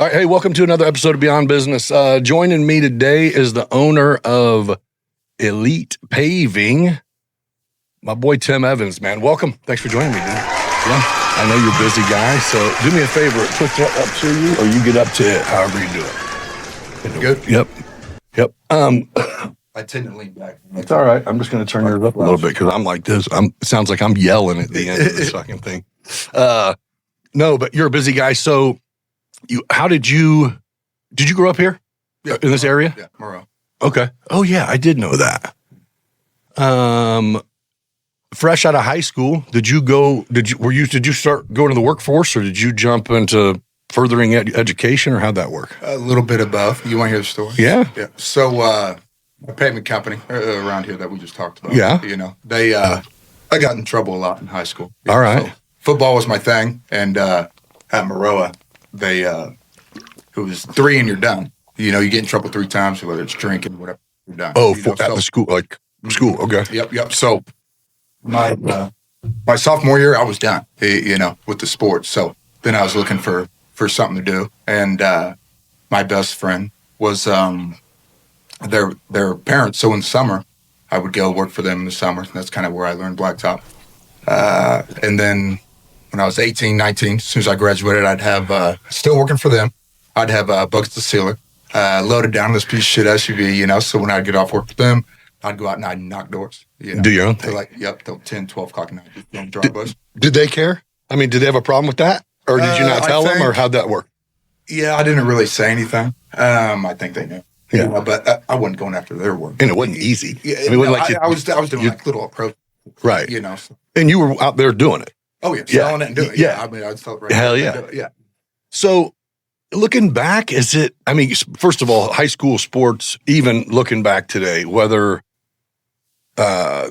All right, hey, welcome to another episode of Beyond Business. Joining me today is the owner of Elite Paving, my boy Tim Evans, man. Welcome. Thanks for joining me, dude. Yeah, I know you're a busy guy, so do me a favor. Push that up to you, or you get up to it, however you do it. Good? Yep. I tend to lean back. It's all right. I'm just going to turn yours up a little bit because I'm like this. It sounds like I'm yelling at the end of this fucking thing. No, but you're a busy guy, so did you grow up here in this area? Yeah, Moreau. Okay. Oh yeah, I did know that. Fresh out of high school, did you start going to the workforce, or did you jump into furthering education, or how'd that work? A little bit of both. You want to hear the story? Yeah. So, a paving company around here that we just talked about. Yeah. I got in trouble a lot in high school. All right. So football was my thing, and at Moreau, it was 3 and you're done. You get in trouble 3 times, whether it's drinking, whatever, you're done. Oh, at the school, school. Okay. Yep. So my sophomore year, I was done, with the sports. So then I was looking for something to do. And my best friend was their parents. So in the summer, I would go work for them in the summer. That's kind of where I learned blacktop. And then when I was 18, 19, as soon as I graduated, I'd have, still working for them, I'd have buckets of sealer loaded down this piece of shit SUV, so when I'd get off work with them, I'd go out and I'd knock doors. Do your own thing? Till 10, 12 o'clock at night. Did they care? I mean, did they have a problem with that? Or did you not tell them, or how'd that work? Yeah, I didn't really say anything. I think they knew. Yeah. But I wasn't going after their work. And it wasn't easy. Yeah, I was doing little approach. Right. So. And you were out there doing it. Oh, yeah. Selling it and doing it. Yeah. I mean, I'd celebrate. Hell yeah. Yeah. So looking back, first of all, high school sports, even looking back today, whether I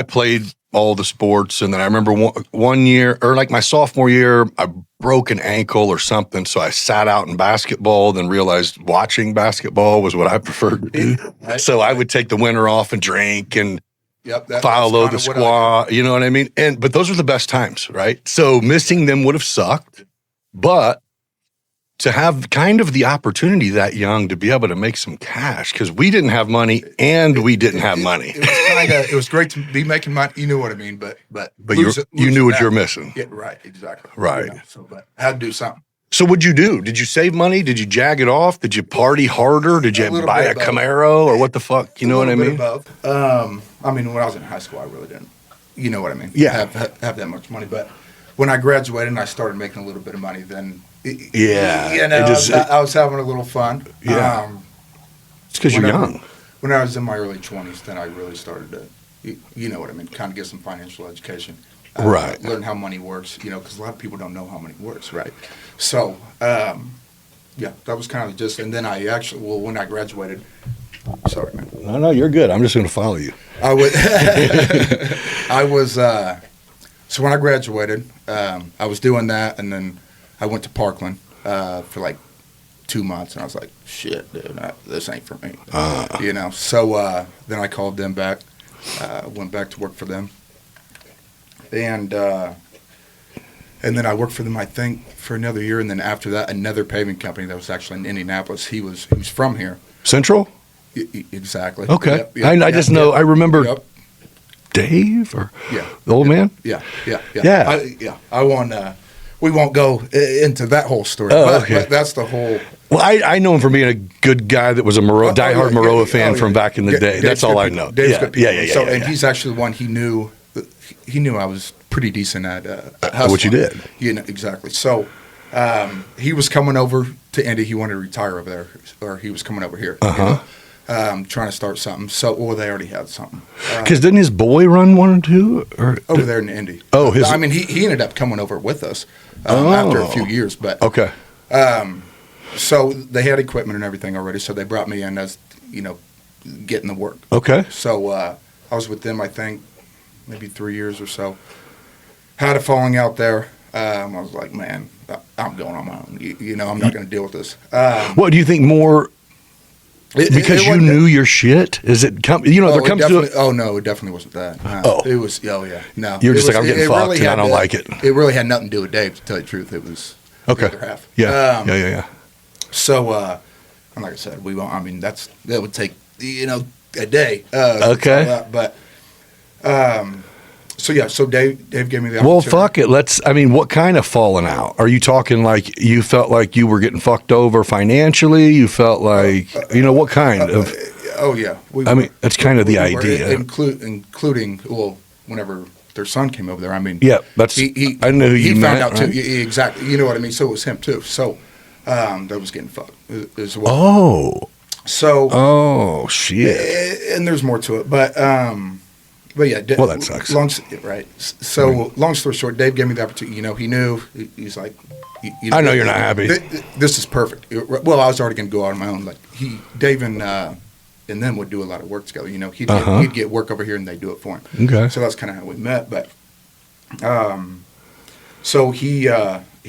played all the sports, and then I remember one year, or like my sophomore year, I broke an ankle or something, so I sat out in basketball, then realized watching basketball was what I preferred to do. Right. So I would take the winter off and drink and follow the squad, you know what I mean? But those were the best times, right? So missing them would have sucked, but to have kind of the opportunity that young to be able to make some cash, because we didn't have money and we didn't have money. It was great to be making money. You knew what I mean, but you knew what you were missing. Yeah, right, exactly. Right. But I had to do something. So what'd you do? Did you save money? Did you jag it off? Did you party harder? Did you buy a Camaro, or what the fuck? You know what I mean? When I was in high school, I really didn't. You know what I mean? Yeah. Have that much money, but when I graduated and I started making a little bit of money, then I was having a little fun. Yeah. It's because you're young. When I was in my early 20s, then I really started to, you know what I mean, kind of get some financial education. Right. Learn how money works, because a lot of people don't know how money works, right? So, that was kind of just, and then when I graduated, sorry, man. No, you're good. I'm just going to follow you. So when I graduated, I was doing that, and then I went to Parkland for like 2 months, and I was like, shit, dude, this ain't for me. So then I called them back, went back to work for them, and then I worked for them, I think, for another year, and then after that, another paving company that was actually in Indianapolis. He was from here. Central? Exactly. Okay. Yep, I just know. I remember Dave or the old man. Yeah. I won't. We won't go into that whole story. But that's the whole. Well, I know him for being a good guy that was a diehard Moreau fan from back in the day. That's all I know. Dave's good people. Yeah. And he's actually the one he knew. He knew I was pretty decent at hustling. What you did. Exactly. So he was coming over to Indy. He wanted to retire over there, or he was coming over here. Trying to start something. Or they already had something. Because didn't his boy run one or two? Over there in Indy. Oh, he ended up coming over with us after a few years. But okay. So they had equipment and everything already. So they brought me in as getting the work. Okay. So I was with them, I think, maybe 3 years or so. Had a falling out there. I was like, man, I'm going on my own. I'm not going to deal with this. What do you think more? Because you knew your shit? Is it there comes to oh no, it definitely wasn't that. It was no. You're just like, I'm getting fucked and I don't like it. It really had nothing to do with Dave, to tell you the truth. It was the other half. Yeah. So, and like I said, we won't. I mean, that would take a day. Okay. So yeah, so Dave gave me the Well, opportunity. fuck it. What kind of falling out? Are you talking like you felt like you were getting fucked over financially? You felt like, what kind of? Oh yeah, that's kind of the idea. Including whenever their son came over there. I mean, Yeah, I knew he you found meant, out right? too. Exactly. You know what I mean? So it was him too. So that was getting fucked as well. Oh. So. Oh shit. And there's more to it, but yeah. Well, that sucks. Right. So long story short, Dave gave me the opportunity. He knew. He's like, I know you're not happy. This is perfect. Well, I was already going to go out on my own. Like Dave and them would do a lot of work together. He'd get work over here and they'd do it for him. Okay. So that's kind of how we met. But so he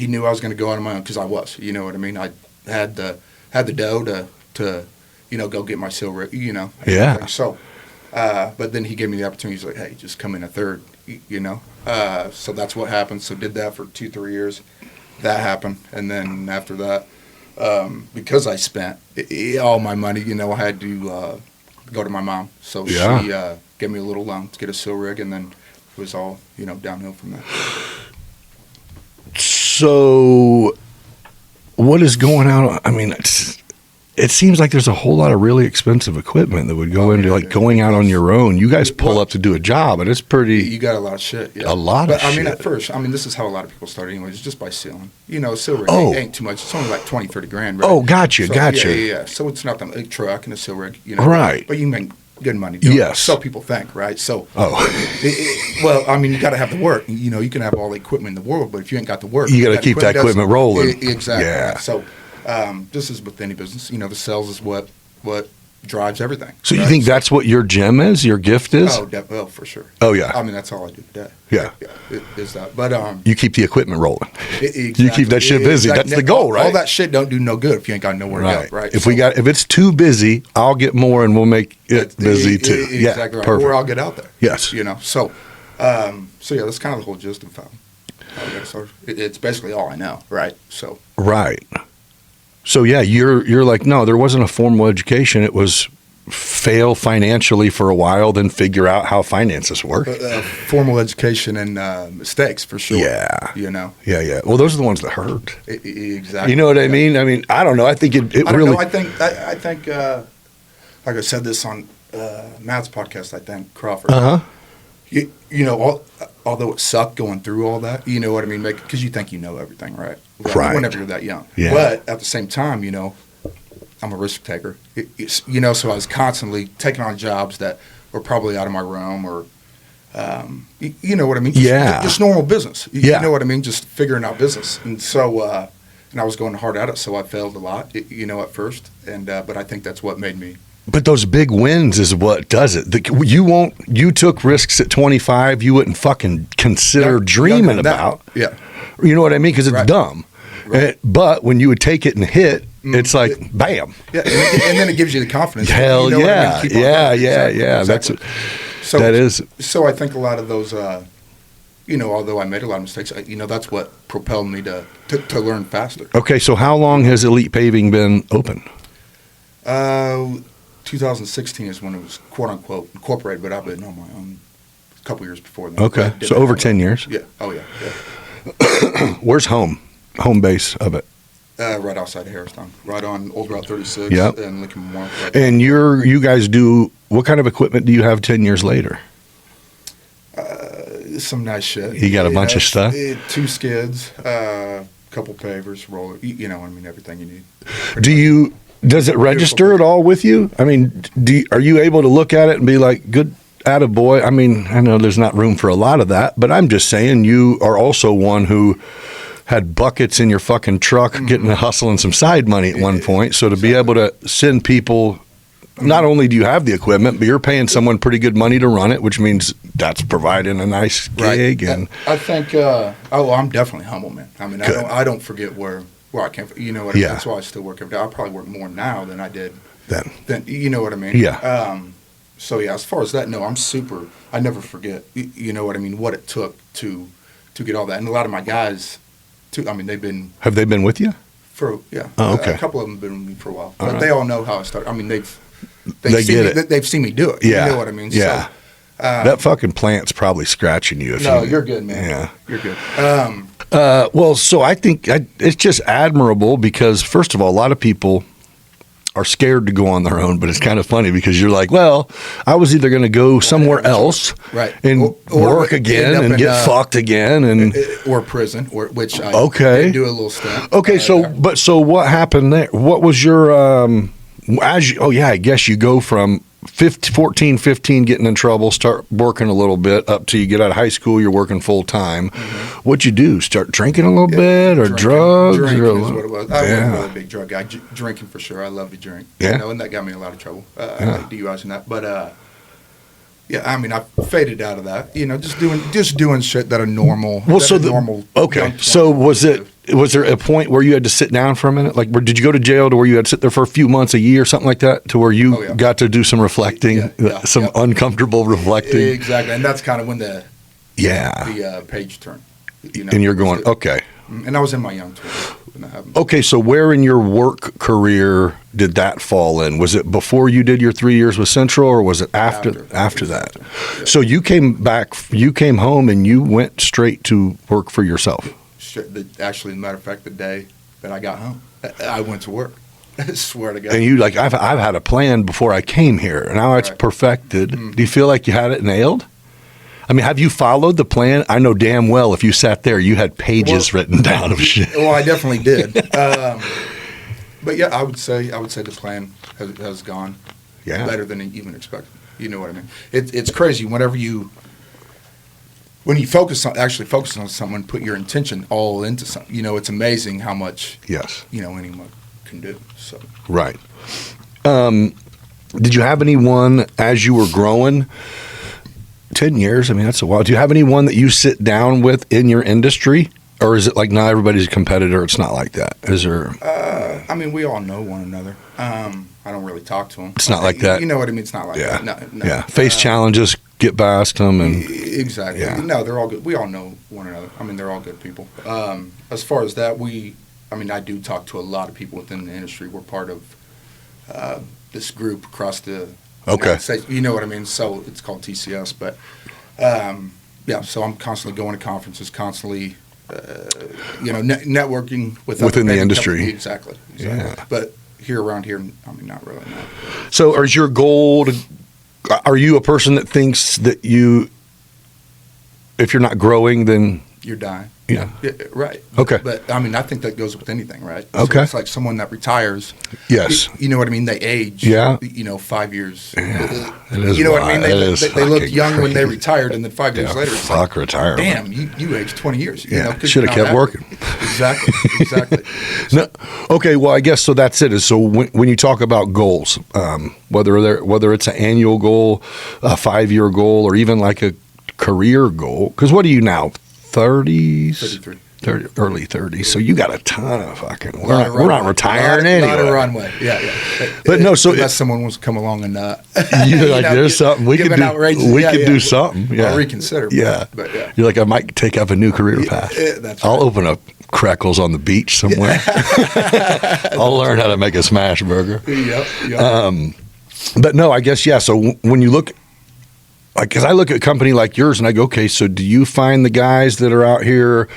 knew I was going to go out on my own because I was. You know what I mean? I had the dough to go get my seal rig. Yeah. So. But then he gave me the opportunity. He's like, hey, just come in a third, So that's what happened. So did that for 2-3 years. That happened. And then after that, because I spent all my money, I had to go to my mom. So she gave me a little loan to get a seal rig. And then it was all, downhill from there. So what is going on? I mean, it seems like there's a whole lot of really expensive equipment that would go into going out on your own. You guys pull up to do a job, and it's pretty. You got a lot of shit. Yeah. A lot of shit. I mean, at first, this is how a lot of people start anyways, just by sealing. Seal rig ain't too much. It's only like 20, 30 grand, right? Oh, gotcha. Yeah. So it's not a truck and a seal rig, Right. But you make good money doing yes. it. So people think, right? So, well, you got to have the work. You can have all the equipment in the world, but if you ain't got the work, you got to keep that equipment rolling. Exactly. Yeah. So. This is with any business. The sales is what drives everything. So you think that's what your gem is, your gift is? Oh, for sure. Oh, yeah. That's all I do today. Yeah. Is that. But you keep the equipment rolling. Exactly. You keep that shit busy. That's the goal, right? All that shit don't do no good if you ain't got nowhere to go, right? If it's too busy, I'll get more and we'll make it busy too. Exactly right. Perfect. Or I'll get out there. Yes. So yeah, that's kind of the whole gist of how it's basically all I know, right? So. Right. So yeah, you're like, no, there wasn't a formal education. It was fail financially for a while, then figure out how finances work. Formal education and mistakes for sure. Yeah. Yeah. Well, those are the ones that hurt. Exactly. You know what I mean? I don't know. I think it I really. Know. I think like I said this on Matt's podcast. I think Crawford. Although it sucked going through all that, you know what I mean? Because you think you know everything, right? Right. Whenever you're that young. Yeah. But at the same time, I'm a risk taker. So I was constantly taking on jobs that were probably out of my realm or, you know what I mean? Just normal business. You know what I mean? Just figuring out business. And so, and I was going hard at it, so I failed a lot, at first. And but I think that's what made me. But those big wins is what does it. You took risks at 25 you wouldn't fucking consider dreaming about. Yeah. You know what I mean? Because it's dumb. Right. But when you would take it and hit, it's like, bam. Yeah, and then it gives you the confidence. Hell yeah. What I mean? Yeah. Exactly. That is. So I think a lot of those, although I made a lot of mistakes, that's what propelled me to learn faster. Okay, so how long has Elite Paving been open? 2016 is when it was quote unquote incorporated, but I've been on my own a couple years before that. Okay, so over 10 years. Yeah. Oh yeah. Where's home base of it? Right outside of Harristown, right on Old Route 36 and Lincoln Memorial. Right and you guys do what kind of equipment do you have 10 years later? Some nice shit. You got a bunch of stuff. 2 skids, couple pavers, roller. Everything you need. Does it register at all with you? Are you able to look at it and be like, good attaboy? I know there's not room for a lot of that, but I'm just saying you are also one who had buckets in your fucking truck getting hustling some side money at one point. So to be able to send people, not only do you have the equipment, but you're paying someone pretty good money to run it, which means that's providing a nice gig. Right. And I think, I'm definitely humble, man. I don't forget where I came from. You know what I mean? That's why I still work every day. I probably work more now than I did then. You know what I mean? Yeah. So yeah, as far as that, no, I never forget, you know what I mean, what it took to get all that. And a lot of my guys too, have they been with you? Oh, okay. A couple of them have been with me for a while, All but right. they all know how I started. I mean, They seen get me, it. they've seen me do it. Yeah. You know what I mean? Yeah. So, That fucking plant's probably scratching you. If no, you, you're good, man. Yeah. You're good. Well, so I think it's just admirable because, first of all, a lot of people are scared to go on their own, but it's kind of funny because you're like, well, I was either going to go somewhere else Right. and Or work end again up and in, get fucked again. And or prison, which I Okay. did do a little stint. okay, so what happened there? What was your, I guess you go from 14, 15, getting in trouble, start working a little bit up till you get out of high school, you're working full time. Mm-hmm. What'd you do? Start drinking a little bit or drugs? Drinking or, is what it was. I wasn't a really big drug guy. Drinking for sure. I love to drink. Yeah. You know, and that got me in a lot of trouble. Like DUIs and that. But yeah, I mean, I faded out of that. You know, just doing shit that a normal. Well, that so a normal. okay. young So person was would it? Was there a point where you had to sit down for a minute? Like, did you go to jail to where you had to sit there for a few months, a year, something like that, to where you Oh, yeah. got to do some reflecting, some yeah. uncomfortable reflecting? Exactly, and that's kind of when the page turned. You know, And you're going, okay. And I was in my young 20s when that happened. Okay, so where in your work career did that fall in? Was it before you did your 3 years with Central, or was it after that? Yeah. So you came home and you went straight to work for yourself. Actually, as a matter of fact, the day that I got home, I went to work. I swear to God. And you like, I've had a plan before I came here, and now it's Right. perfected. Mm-hmm. Do you feel like you had it nailed? I mean, have you followed the plan? I know damn well if you sat there, you had pages written down of shit. Well, I definitely did. But yeah, I would say the plan has gone better than even expected. You know what I mean? It's crazy when you focus on someone, put your intention all into something. You know, it's amazing how much anyone can do. So Right. Did you have anyone as you were growing? 10 years, I mean, that's a while. Do you have anyone that you sit down with in your industry? Or is it like not everybody's a competitor? It's not like that. Is there? I mean, we all know one another. I don't really talk to them. It's not like that. You know what I mean? It's not like that. No. Yeah. Face challenges, get past them. And exactly. Yeah. No, they're all good. We all know one another. I mean, they're all good people. As far as that, I do talk to a lot of people within the industry. We're part of this group across the United States. You know what I mean? So it's called TCS. But, so I'm constantly going to conferences, constantly, networking with within the industry. Companies. Exactly. Yeah. But around here, I mean, not really. No. so is your goal are you a person that thinks that if you're not growing, then You're dying. Yeah. Right. Okay. But I mean, I think that goes with anything, right? Okay. So it's like someone that retires. Yes. You know what I mean? They age. Yeah. 5 years. Yeah. It is You know what I mean? wild. They look fucking young when they crazy. retired, and then 5 years later, it's fuck like, retirement. damn, you aged 20 years. You know, 'cause Should have you're kept not working. Exactly. Exactly. No, okay, well, I guess so. That's it. So when you talk about goals, whether it's an annual goal, a 5-year goal, or even like a career goal, because what are you now? 30s, 33. 30, early 30s. So you got a ton of fucking. A lot of We're not runway. retiring A lot of anyway. runway. Yeah. But no, so unless someone wants to come along and You're like, there's something we could do. We could do something. Yeah, I'll reconsider. Yeah, but yeah. You're like, I might take up a new career path. That's I'll right. open up Crackles on the beach somewhere. I'll learn how to make a smash burger. Yep. But no, I guess, yeah. So when you look, like, because I look at a company like yours and I go, okay, so do you find the guys that are out here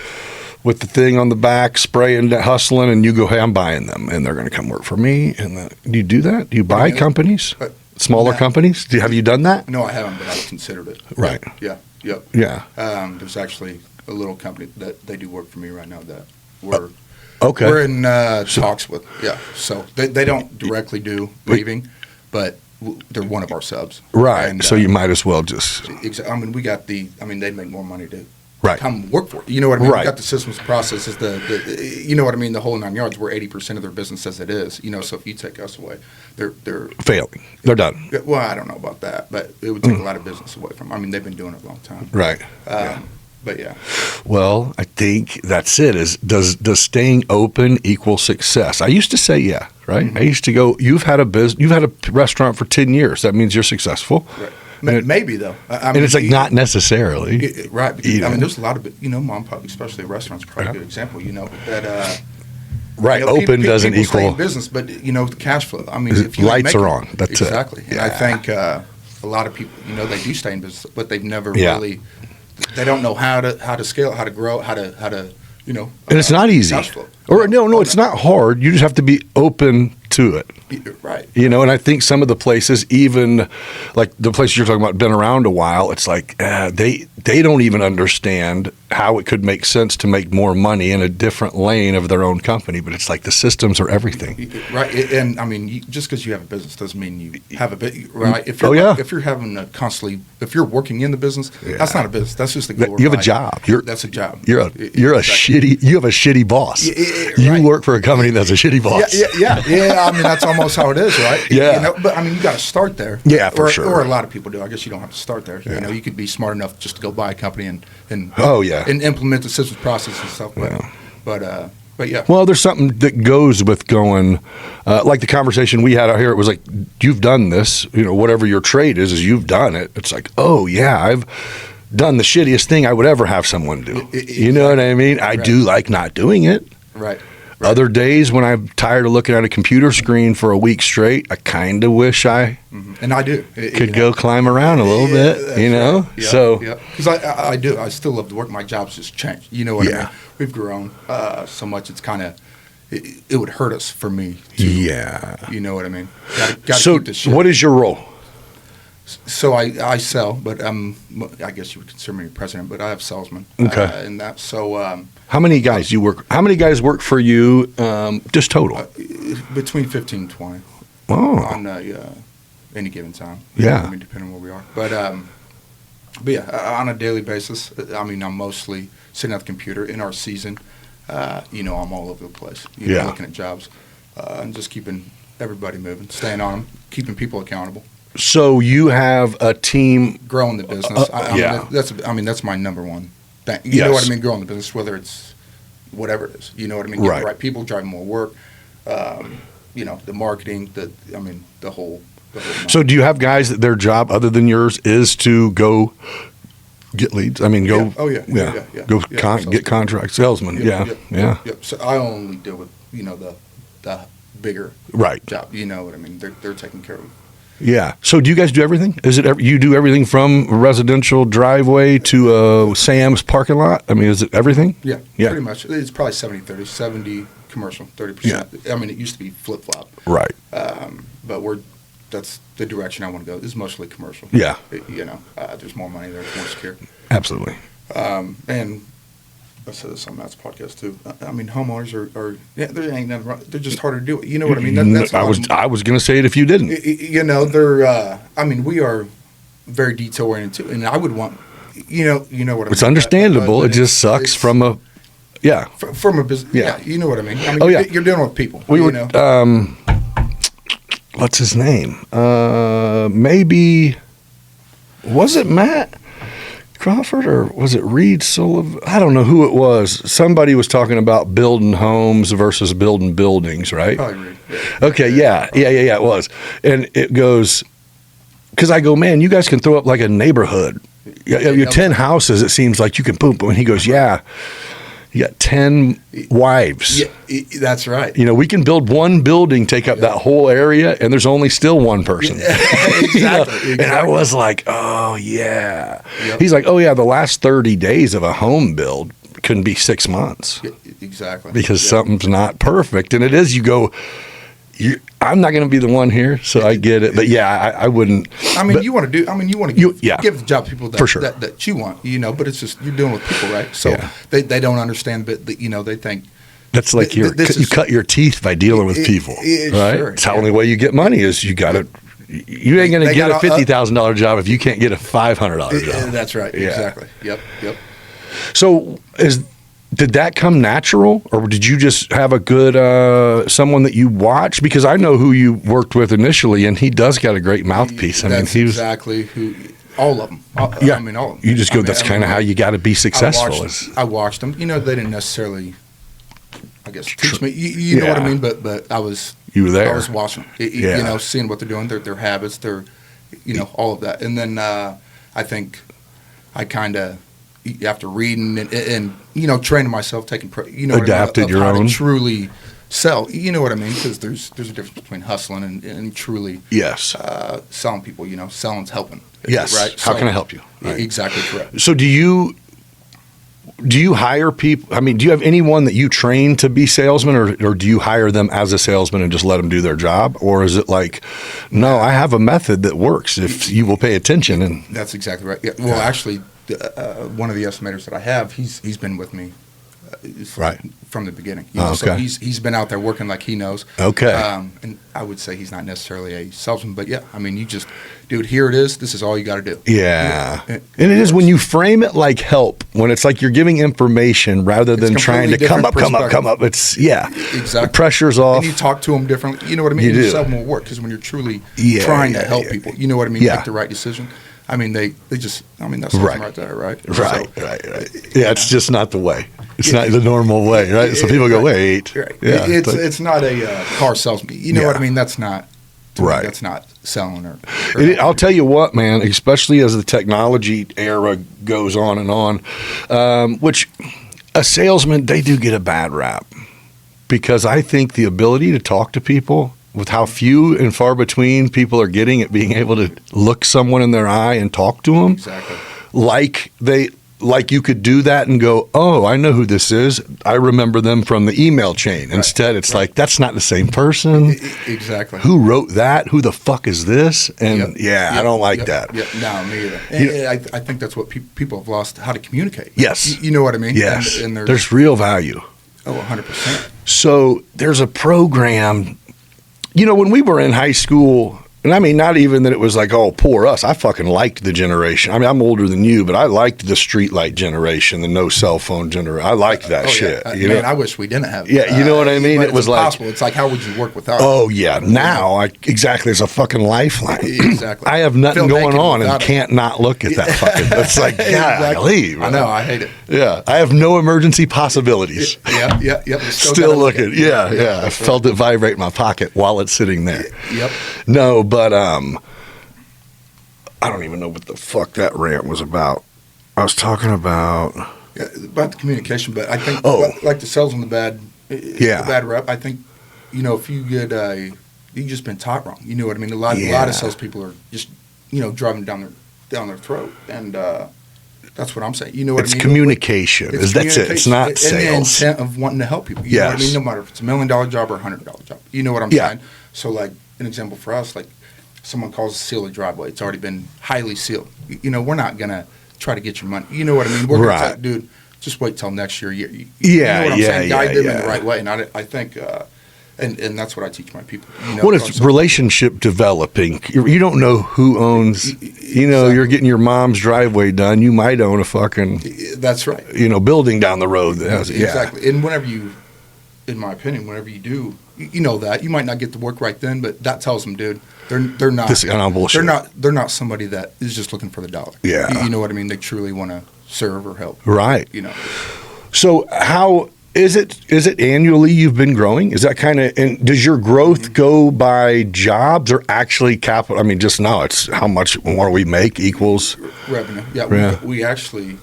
with the thing on the back, spraying, hustling, and you go, hey, I'm buying them, and they're going to come work for me? And do you do that? Do you buy companies, smaller companies? Have you done that? No, I haven't, but I've considered it. Right. Yeah. Yep. Yeah. There's actually a little company that they do work for me right now that we're Okay. we're in talks with. Yeah. So they don't directly do paving, but they're one of our subs. Right. And, So you might as well just. I mean, they make more money to Right. come work for it. You know what I mean? Right. We got the systems, processes, you know what I mean? The whole 9 yards. We're 80% of their business as it is. You know, so if you take us away, they're Failing. They're done. well, I don't know about that, but it would take a lot of business away from them. I mean, they've been doing it a long time. Right. But yeah. Well, I think that's it. Does staying open equal success? I used to say, yeah, right? Mm-hmm. I used to go, you've had a restaurant for 10 years. That means you're successful. Right. And Maybe though. and it's like not necessarily. Right. Because, You know. I mean, there's a lot of, mom and pop, especially restaurants, probably a good example, that Right. Open doesn't people stay equal in business, but the cash flow. I mean, if you lights are on. That's exactly. it. And I think a lot of people, they do stay in business, but they've never really. They don't know how to scale, how to grow, how to. And it's not easy. Or no, it's not hard. You just have to be open to it. Right. And I think some of the places, even like the places you're talking about, been around a while, it's like they don't even understand how it could make sense to make more money in a different lane of their own company. But it's like the systems are everything. Right. And I mean, just because you have a business doesn't mean you have a bit. Right. If you're having a constantly, if you're working in the business, that's not a business. That's just a glorified. You have a job. That's a job. You have a shitty boss. You work for a company that's a shitty boss. Yeah. I mean, that's almost how it is, right? Yeah. But I mean, you got to start there. Yeah, for sure. Or a lot of people do. I guess you don't have to start there. Yeah. You could be smart enough just to go buy a company and implement the systems, process, and stuff. But yeah. Well, there's something that goes with going, like the conversation we had out here. It was like, you've done this. Whatever your trade is you've done it. It's like, oh yeah, I've done the shittiest thing I would ever have someone do. You know what I mean? I do like not doing it. Right. Other days when I'm tired of looking at a computer screen for a week straight, I kind of wish I and I do could go climb around a little bit, right. Yeah, so because I do. I still love to work. My job's just changed. You know what I mean? We've grown so much. It's kind of it would hurt us for me. You know what I mean? Gotta so keep this shit. What is your role? So I sell, but I guess you would consider me president, but I have salesmen. Okay. In that, so how many guys How many guys work for you? Just total? Between 15 and 20. Oh. On any given time. Yeah. I mean, depending on where we are, but yeah, on a daily basis. I mean, I'm mostly sitting at the computer in our season. I'm all over the place. Looking at jobs and just keeping everybody moving, staying on them, keeping people accountable. So you have a team growing the business. That's my number one thing. You know what I mean? Growing the business, whether it's whatever it is. You know what I mean? Getting the right people, driving more work. The marketing. The whole. So do you have guys that their job other than yours is to go get leads? I mean, go. Get contract salesmen. Yep. So I only deal with the bigger job. You know what I mean? They're taking care of. Yeah. So do you guys do everything? Is it you do everything from residential driveway to Sam's parking lot? I mean, is it everything? Yeah. Pretty much. It's probably 70-30, 70 commercial, 30%. Yeah. I mean, it used to be flip-flop. Right. But that's the direction I want to go. It's mostly commercial. Yeah. There's more money there. It's more secure. Absolutely. And I said this on Matt's podcast too. I mean, homeowners are there ain't nothing wrong. They're just harder to do it. You know what I mean? I was going to say it if you didn't. They're. We are very detail oriented too, and I would want. You know what I mean? It's understandable. But it just sucks from a. Yeah. From a business. Yeah. You know what I mean? You're dealing with people. We were. What's his name? Maybe. Was it Matt Crawford or was it Reed Sullivan? I don't know who it was. Somebody was talking about building homes versus building buildings, right? Probably Reed. Okay, yeah, it was. And it goes, because I go, man, you guys can throw up like a neighborhood. Your 10 houses, it seems like you can boom, boom. And he goes, yeah, you got 10 wives. Yeah, that's right. We can build one building, take up that whole area, and there's only still one person. Exactly. And I was like, oh, yeah. Yep. He's like, oh, yeah, the last 30 days of a home build can be 6 months. Yeah, exactly. Because something's not perfect. And it is, you go, I'm not going to be the one here, so I get it. But yeah, I wouldn't. You want to give the job to people that you want, but it's just you're dealing with people, right? So they don't understand, but they think that's like you cut your teeth by dealing with people, right? Sure, it's the only way you get money is you got to. You ain't going to get a $50,000 job if you can't get a $500 job. That's right. Yeah. Exactly. Yep. So did that come natural, or did you just have a good someone that you watch? Because I know who you worked with initially, and he does got a great mouthpiece. That's exactly who. All of them. All of them. You just go. That's kind of how you got to be successful. I watched them. They didn't necessarily, I guess, teach me. You know what I mean? But I was. You were there. I was watching. Seeing what they're doing, their habits, their, all of that, and then I think I kind of. After reading and training myself, taking adapted your own, truly sell. You know what I mean? Because there's a difference between hustling and truly Yes. selling people. Selling's helping. Yes. Right. How can I help you? Right. Exactly correct. So do you hire people? I mean, do you have anyone that you train to be salesmen, or do you hire them as a salesman and just let them do their job? Or is it like, no, I have a method that works if you will pay attention? And that's exactly right. Yeah. Well, actually, one of the estimators that I have, he's been with me from the beginning. Okay. So he's been out there working like he knows. Okay. And I would say he's not necessarily a salesman, but yeah, I mean, you just, dude, here it is. This is all you got to do. Yeah. And it is when you frame it like help, when it's like you're giving information rather than trying to come up. It's, exactly. The pressure's off. And you talk to them differently. You know what I mean? You do. Your selling will work because when you're truly trying to help people, you know what I mean? Yeah. Make the right decision. I mean, they just, I mean, that's right there, right? Right. Yeah, it's just not the way. It's not the normal way, right? So people go, wait. Right. Yeah, it's not a car salesman. You know what I mean? That's not, right. That's not selling or I'll tell you what, man, especially as the technology era goes on and on, which a salesman, they do get a bad rap because I think the ability to talk to people with how few and far between people are getting at being able to look someone in their eye and talk to them. Exactly. Like you could do that and go, oh, I know who this is. I remember them from the email chain. Right. Instead, it's like, that's not the same person. Exactly. Who wrote that? Who the fuck is this? And I don't like that. Yep. No, me either. And I think that's what people have lost, how to communicate. Yes. You know what I mean? Yes. And there's real value. Oh, 100%. So there's a program. When we were in high school, and I mean, not even that it was like, oh, poor us. I fucking liked the generation. I mean, I'm older than you, but I liked the streetlight generation, the no cell phone generation. I liked that shit. Man, I wish we didn't have it. Yeah, you know what I mean? It was impossible. It's like, how would you work without it? Oh, yeah. Now, exactly. It's a fucking lifeline. Exactly. I have nothing going on and can't not look at that fucking. It's like, golly. I know. I hate it. Yeah. I have no emergency possibilities. Yeah. Still looking. Yeah. I felt it vibrate in my pocket while it's sitting there. Yep. No, but I don't even know what the fuck that rant was about. I was talking about the communication, but I think like the sales on the bad rep. I think if you get you've just been taught wrong. You know what I mean? A lot of salespeople are just driving down their throat, and that's what I'm saying. You know what I mean? It's communication. That's it. It's not sales. And the intent of wanting to help people. You know what I mean? No matter if it's $1 million job or $100 job. You know what I'm saying? So like an example for us, like someone calls to seal a driveway. It's already been highly sealed. We're not going to try to get your money. You know what I mean? We're going to say, dude, just wait till next year. You know what I'm saying? Guide them in the right way. And I think, and that's what I teach my people. What is relationship developing? You don't know who owns, exactly. You're getting your mom's driveway done. You might own a fucking, that's right. building down the road. Exactly. And whenever you, in my opinion, whenever you do, that you might not get to work right then, but that tells them, dude, they're not. This is bullshit. They're not somebody that is just looking for the dollar. Yeah. You know what I mean? They truly want to serve or help. Right. So how is it annually you've been growing? Is that kind of, and does your growth go by jobs or actually capital? I mean, just now it's how much more we make equals revenue. Yeah. We actually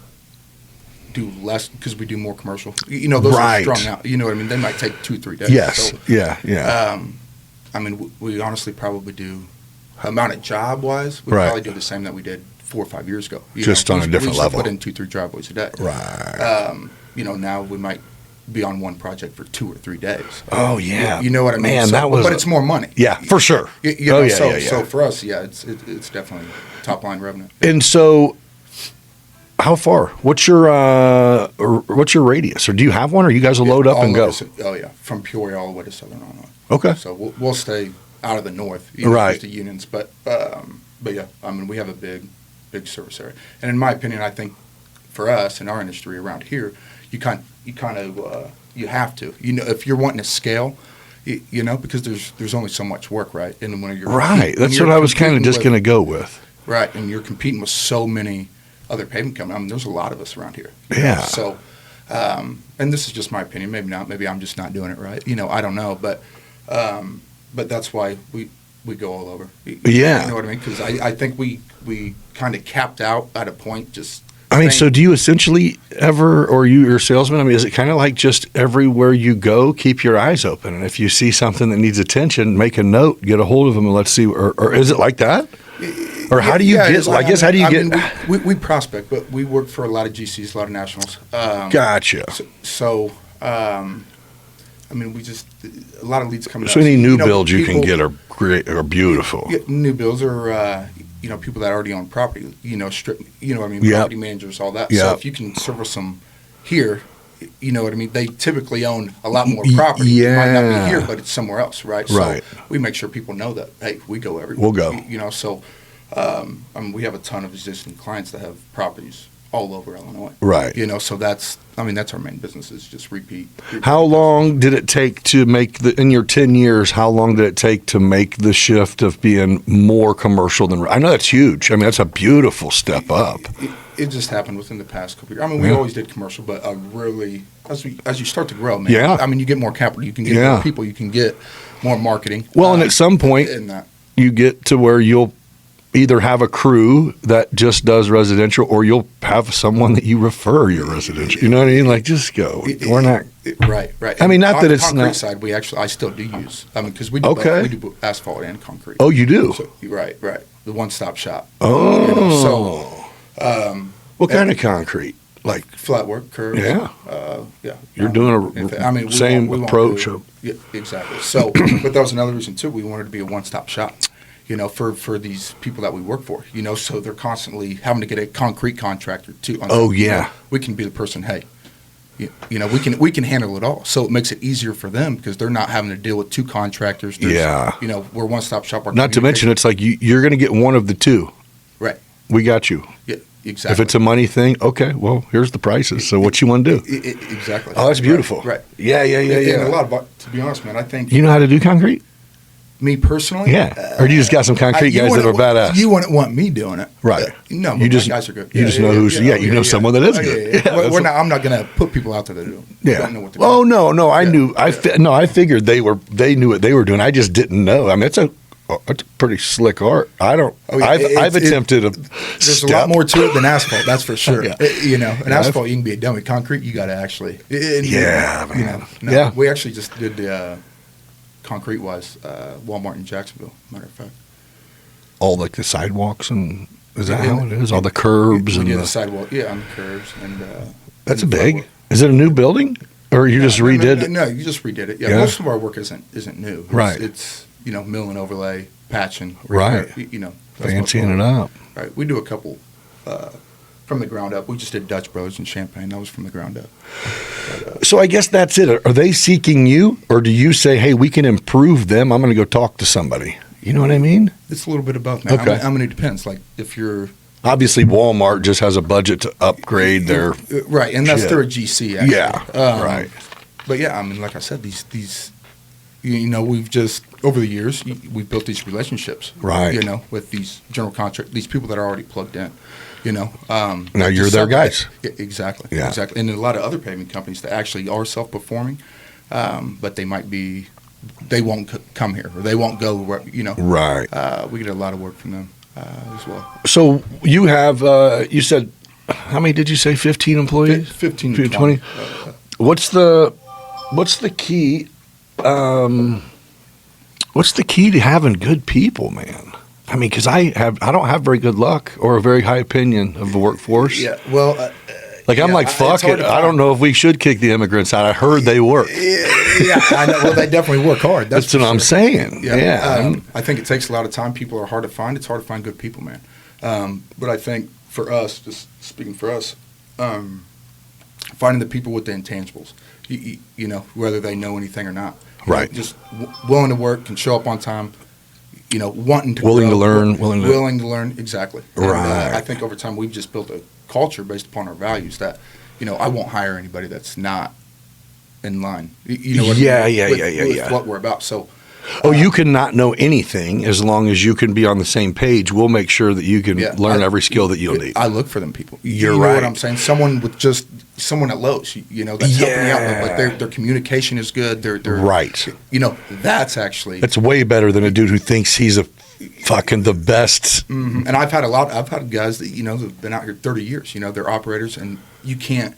do less because we do more commercial. Those are strung out. You know what I mean? They might take 2-3 days. Yes. So, yeah. I mean, we honestly probably do amount of job wise. We probably do the same that we did 4 or 5 years ago. Just on a different level. We put in 2-3 driveways a day. Right. Now we might be on one project for 2 or 3 days. Oh yeah. You know what I mean? Man, but it's more money. Yeah, for sure. So for us, it's definitely top line revenue. And so, how far? What's your radius, or do you have one, or you guys will load up and go? From Peoria all the way to Southern Illinois. Okay. So we'll stay out of the north, right? The unions, but yeah, I mean we have a big service area, and in my opinion, I think for us in our industry around here, you have to, if you're wanting to scale, because there's only so much work, right? And when you're that's what I was kind of just going to go with, right? And you're competing with so many other paving companies. I mean, there's a lot of us around here. Yeah. So, and this is just my opinion. Maybe not. Maybe I'm just not doing it right. I don't know. But that's why we go all over. Yeah. You know what I mean? Because I think we kind of capped out at a point just I mean, so do you essentially ever, or you're a salesman? I mean, is it kind of like just everywhere you go, keep your eyes open, and if you see something that needs attention, make a note, get a hold of them, and let's see. Or is it like that? Or how do you get? I guess how do you get? We prospect, but we work for a lot of GCs, a lot of nationals. Gotcha. So I mean, we just a lot of leads coming. So any new builds you can get are great, are beautiful. Yeah, new builds are people that already own property. Strip. What I mean, Yep. property managers, all that. Yep. So if you can service them here, you know what I mean. They typically own a lot more property. Yeah. It might not be here, but it's somewhere else, right? Right. So we make sure people know that. Hey, we go everywhere. We'll go. So I mean, we have a ton of existing clients that have properties all over Illinois. Right. So that's our main business is just repeat. How long did it take to make in your 10 years, how long did it take to make the shift of being more commercial than, I know that's huge. I mean, that's a beautiful step up. It just happened within the past couple of years. I mean, we always did commercial, but really, as you start to grow, man, Yeah. I mean, you get more capital, you can get more people, you can get more marketing. Well, and at some point, you get to where you'll either have a crew that just does residential, or you'll have someone that you refer your residential. You know what I mean? Like, just go. We're not right. I mean, not that it's on the concrete not. side. I still do use. I mean, because we do Okay. both. We do asphalt and concrete. Oh, you do? So, right. The one-stop shop. Oh. What kind and- of concrete? Like flat work, curves. Yeah. Yeah. You're doing a same we won't approach. Yeah, exactly. So, but that was another reason too. We wanted to be a one-stop shop. For these people that we work for. So they're constantly having to get a concrete contractor too. Oh, yeah. We can be the person. Hey, we can handle it all. So it makes it easier for them because they're not having to deal with two contractors. Yeah. We're one-stop shop. Our Not to mention, it's like you're going to get one of the two. Right. We got you. Yeah. Exactly. If it's a money thing, okay, well, here's the prices. So what you want to do? Exactly. Oh, that's beautiful. Right. Yeah. And a lot about, to be honest, man, I think You know how to do concrete? me personally. Yeah. Or you just got some concrete guys that are badass? You wouldn't want me doing it. Right. No, You my just- guys are good. you just know who's- you know someone that is good. Yeah, We're not, I'm not going to put people out there that don't know what they're Oh, doing. no. I Yeah. knew. I figured they knew what they were doing. I just didn't know. I mean, it's a pretty slick art. I've attempted a There's a lot more to it than asphalt, that's for sure. Yeah. Asphalt, you can be a dummy. Concrete, you got to actually. Man. No, we actually just did the concrete-wise Walmart in Jacksonville, matter of fact. All like the sidewalks and is that how it is? All the curbs We and did the sidewalk, on the curves. And that's and the big. sidewalk. Is it a new building, or you just redid it? No, you just redid it. Yeah, Yeah. most of our work isn't new. Right. It's mill and overlay, patching. Right. That's Fancying it most of our- up. Right. We do a couple from the ground up. We just did Dutch Bros in Champaign. That was from the ground up. So I guess that's it. Are they seeking you, or do you say, "Hey, we can improve them. I'm going to go talk to somebody." You know what I mean? It's a little bit of both, man. Okay. I mean, it depends. Like if you're Obviously, Walmart just has a budget to upgrade their. right, and that's shit. through a GC. Actually. Yeah. Right. But yeah, I mean, like I said, these we've just over the years we've built these relationships. Right. With these general contract, these people that are already plugged in. Now you're their guys. Yeah, exactly. Yeah. Exactly. And a lot of other paving companies that actually are self-performing, but they won't come here or they won't go. Right. We get a lot of work from them as well. So you have, you said, how many did you say? 15 employees? 15 to 20. What's the key? What's the key to having good people, man? I mean, because I don't have very good luck or a very high opinion of the workforce. Yeah. Well. I'm like, fuck it. I don't know if we should kick the immigrants out. I heard they work. Yeah, I know. Well, they definitely work hard. That's what I'm saying. Yeah. I think it takes a lot of time. People are hard to find. It's hard to find good people, man. But I think for us, just speaking for us, finding the people with the intangibles, whether they know anything or not. Right. Just willing to work, can show up on time, wanting to Willing grow, to learn. Willing to learn, exactly. And, Right. I think over time we've just built a culture based upon our values that, I won't hire anybody that's not in line. You know what I mean? With what we're about. So, you can not know anything as long as you can be on the same page. We'll make sure that you can learn every skill that you'll need. I look for them people. You're you know right. what I'm saying? Someone with just someone at Lowe's, that's helping me out. Like their communication is good. They're Right. That's actually That's way better than a dude who thinks he's a fucking the best. And I've had guys that, have been out here 30 years, they're operators, and you can't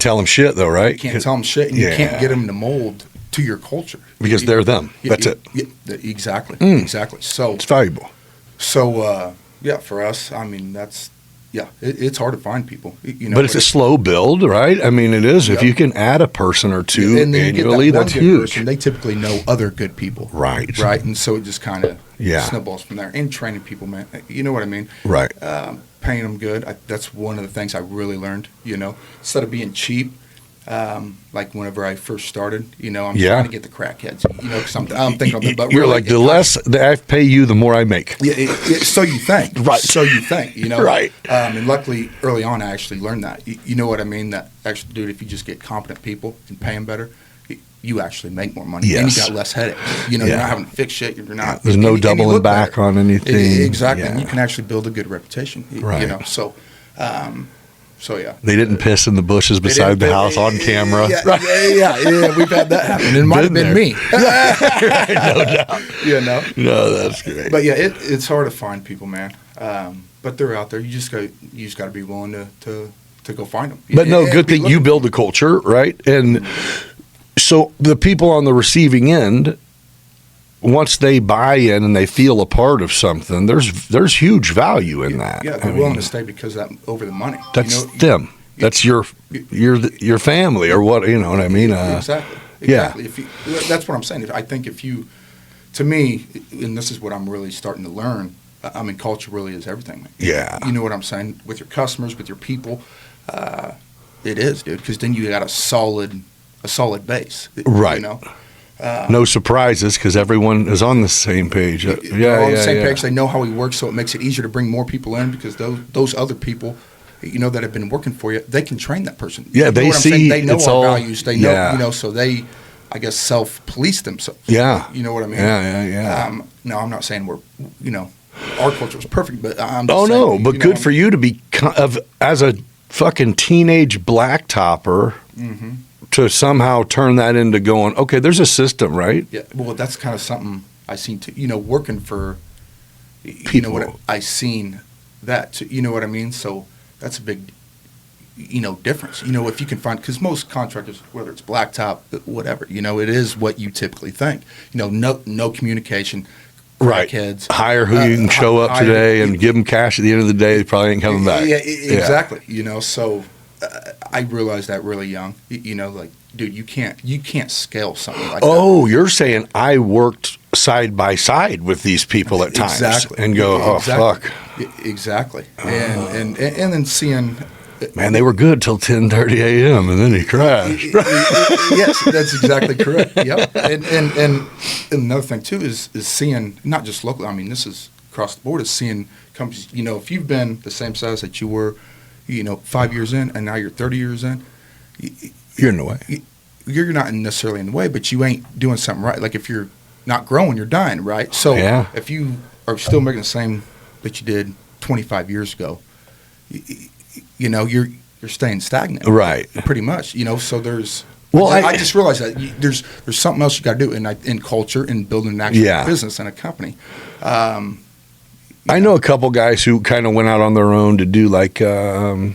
tell them shit though, right? You can't tell them shit, and you can't get them to mold to your culture. Because they're them. That's it. Exactly. Exactly. So it's valuable. So, for us, I mean, it's hard to find people, But it's a slow build, right? I mean, it is. If you can add a person or two annually, that's huge. Person, they typically know other good people. Right. Right. And so it just kind of snowballs from there. And training people, man. You know what I mean? Right. Paying them good. That's one of the things I really learned, Instead of being cheap, like whenever I first started, I'm trying to get the crackheads, because I'm thinking of it. But you're really, like, the less that I pay you, the more I make. Yeah, so you think. Right. So you think, Right. And luckily, early on, I actually learned that. You know what I mean? That actually, dude, if you just get competent people and pay them better, you actually make more money. Yes. And you got less headaches. You're not having to fix shit. You're not. There's no doubling back on anything. Exactly. Yeah. And you can actually build a good reputation. Right. So yeah, they didn't piss in the bushes beside the house on camera. Yeah. We've had that happen. It might have been me. No doubt. No, that's great. But yeah, it's hard to find people, man. But they're out there. You just got to be willing to go find them. But good thing you build the culture, right? And so the people on the receiving end, once they buy in and they feel a part of something, there's huge value in that. Yeah, they're willing to stay because that over the money. That's them. That's your family or what, you know what I mean? Exactly. Yeah. That's what I'm saying. I think to me, and this is what I'm really starting to learn, I mean, culture really is everything. Yeah. You know what I'm saying? With your customers, with your people, it is, dude, because then you got a solid base. Right. No surprises because everyone is on the same page. They're on the same page. They know how we work, so it makes it easier to bring more people in because those other people, that have been working for you, they can train that person. Yeah, they see. They know it's our all, values. They know, so they, I guess, self-police themselves. Yeah. You know what I mean? Yeah. No, I'm not saying we're, our culture is perfect, but I'm Oh just saying, no, but good for you to be as a fucking teenage blacktopper. Mm-hmm. To somehow turn that into going, okay, there's a system, right? Yeah, well, that's kind of something I seen too. Working for, people. I seen that too, you know what I mean? So that's a big, difference. If you can find, because most contractors, whether it's blacktop, whatever, it is what you typically think. No communication. Right. Kids. Hire who you can show up today and give them cash at the end of the day. They probably ain't coming back. Yeah, exactly. So I realized that really young. Like, dude, you can't scale something like that. Oh, you're saying I worked side by side with these people at times and go, fuck. Exactly. And then seeing. Man, they were good till 10:30 a.m. and then he crashed. Yes, that's exactly correct. Yep. And another thing too is seeing not just locally. I mean, this is across the board. Is seeing companies. If you've been the same size that you were. 5 years in, and now you're 30 years in. You're in the way. You're not necessarily in the way, but you ain't doing something right. Like if you're not growing, you're dying, right? So if you are still making the same that you did 25 years ago, you're staying stagnant, right? Pretty much, So there's. Well, I just realized that there's something else you got to do in culture and building an actual business and a company. I know a couple guys who kind of went out on their own to do like, the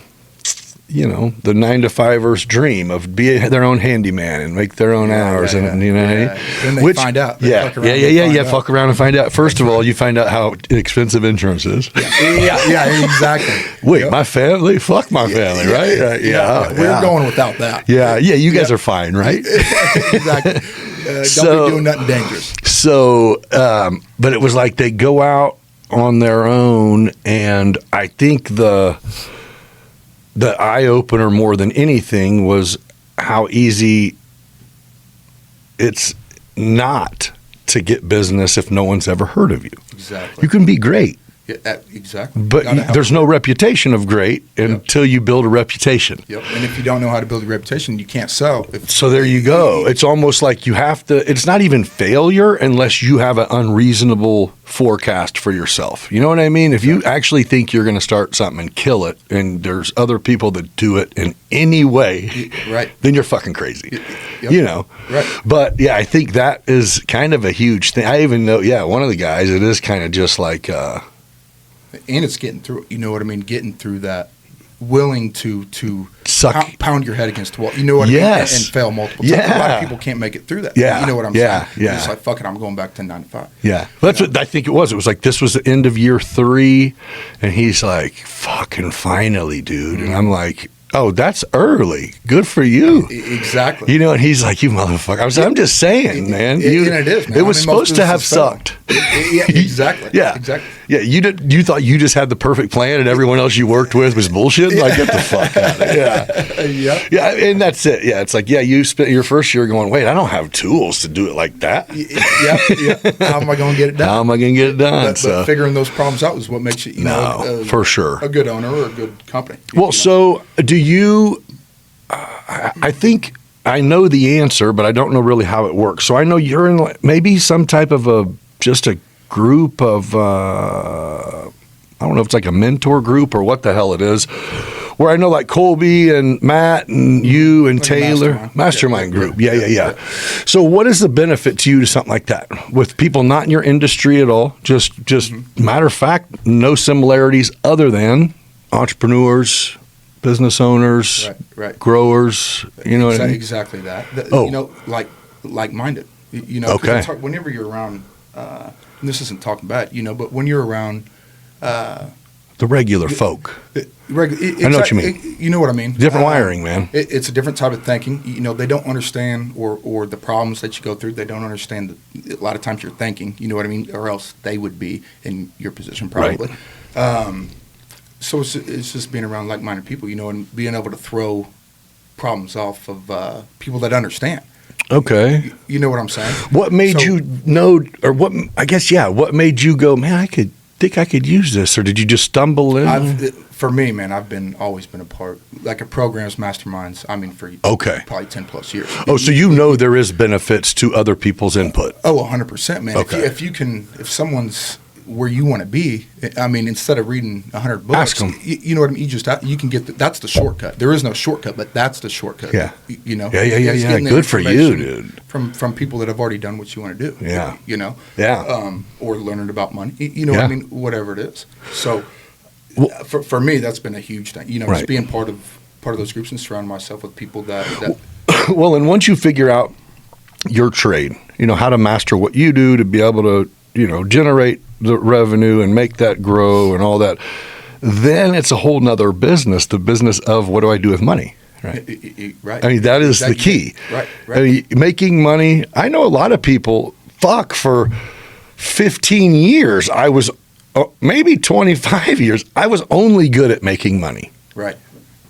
9-to-5ers dream of be their own handyman and make their own hours. And then they find out. Fuck around and find out. First of all, you find out how expensive insurance is. Yeah, exactly. Wait, my family? Fuck my family, right? We're going without that. Yeah. You guys are fine, right? Exactly. Don't be doing nothing dangerous. So, but it was like they go out on their own, and I think the eye opener more than anything was how easy it's not to get business if no one's ever heard of you. Exactly. You can be great. Yeah, exactly. But there's no reputation of great until you build a reputation. Yep. And if you don't know how to build a reputation, you can't sell. So there you go. It's almost like you have to, it's not even failure unless you have an unreasonable forecast for yourself. You know what I mean? If you actually think you're going to start something and kill it, and there's other people that do it in any way, right, then you're fucking crazy. Yep. You know? Right. But yeah, I think that is kind of a huge thing. I even know, one of the guys, it is kind of just like, and it's getting through. You know what I mean? Getting through that, willing to pound your head against the wall. You know what I mean? And fail multiple times. A lot of people can't make it through that. Yeah. You know what I'm saying? Yeah. It's like, fuck it, I'm going back to 9 to 5. Yeah. That's what I think it was. It was like, this was the end of year 3, and he's like, fucking finally, dude. And I'm like, oh, that's early. Good for you. Exactly. You know, and he's like, you motherfucker. I'm just saying, man. And it is, man. It was supposed to have sucked. Yeah, exactly. Yeah. Exactly. Yeah, you thought you just had the perfect plan and everyone else you worked with was bullshit? Like, get the fuck out of it. Yeah. Yeah, and that's it. Yeah, it's like, you spent your first year going, wait, I don't have tools to do it like that. Yeah. How am I going to get it done? How am I going to get it done? But figuring those problems out is what makes you, for sure, a good owner or a good company. Well, so do you, I think I know the answer, but I don't know really how it works. So I know you're in maybe some type of just a group of, I don't know if it's like a mentor group or what the hell it is, where I know like Colby and Matt and you and like Taylor, mastermind group. Yeah. So what is the benefit to you to something like that with people not in your industry at all? Just matter of fact, no similarities other than entrepreneurs, business owners, right. growers, you know what I mean? Exactly that. You know, like-minded. You know, okay. Whenever you're around, and this isn't talking bad, you know, but when you're around the regular folk, I know what you mean. You know what I mean. Different wiring, man. It's a different type of thinking. You know, they don't understand or the problems that you go through. They don't understand a lot of times you're thinking. You know what I mean, or else they would be in your position probably. Right. So it's just being around like-minded people, you know, and being able to throw problems off of people that understand. Okay. You know what I'm saying? What made you know, or what what made you go, man, I could use this, or did you just stumble in? For me, man, I've always been a part, like a programs, masterminds, I mean, for probably 10 plus years. Oh, so you know there is benefits to other people's input. Oh, 100%, man. Okay. If someone's where you want to be, I mean, instead of reading 100 books, ask them. You know what I mean? You can get that's the shortcut. There is no shortcut, but that's the shortcut. Yeah. You know? Yeah. Good for you, dude. From people that have already done what you want to do. Yeah. You know? Yeah. Or learning about money. You know what I mean? Whatever it is. So for me, that's been a huge thing. You know, just being part of those groups and surrounding myself with people that Well, and once you figure out your trade, you know, how to master what you do to be able to, you know, generate the revenue and make that grow and all that, then it's a whole nother business, the business of what do I do with money, right? Right. I mean, that is the key. Right. I mean, making money, I know a lot of people, for 15 years, I was, maybe 25 years, I was only good at making money. Right.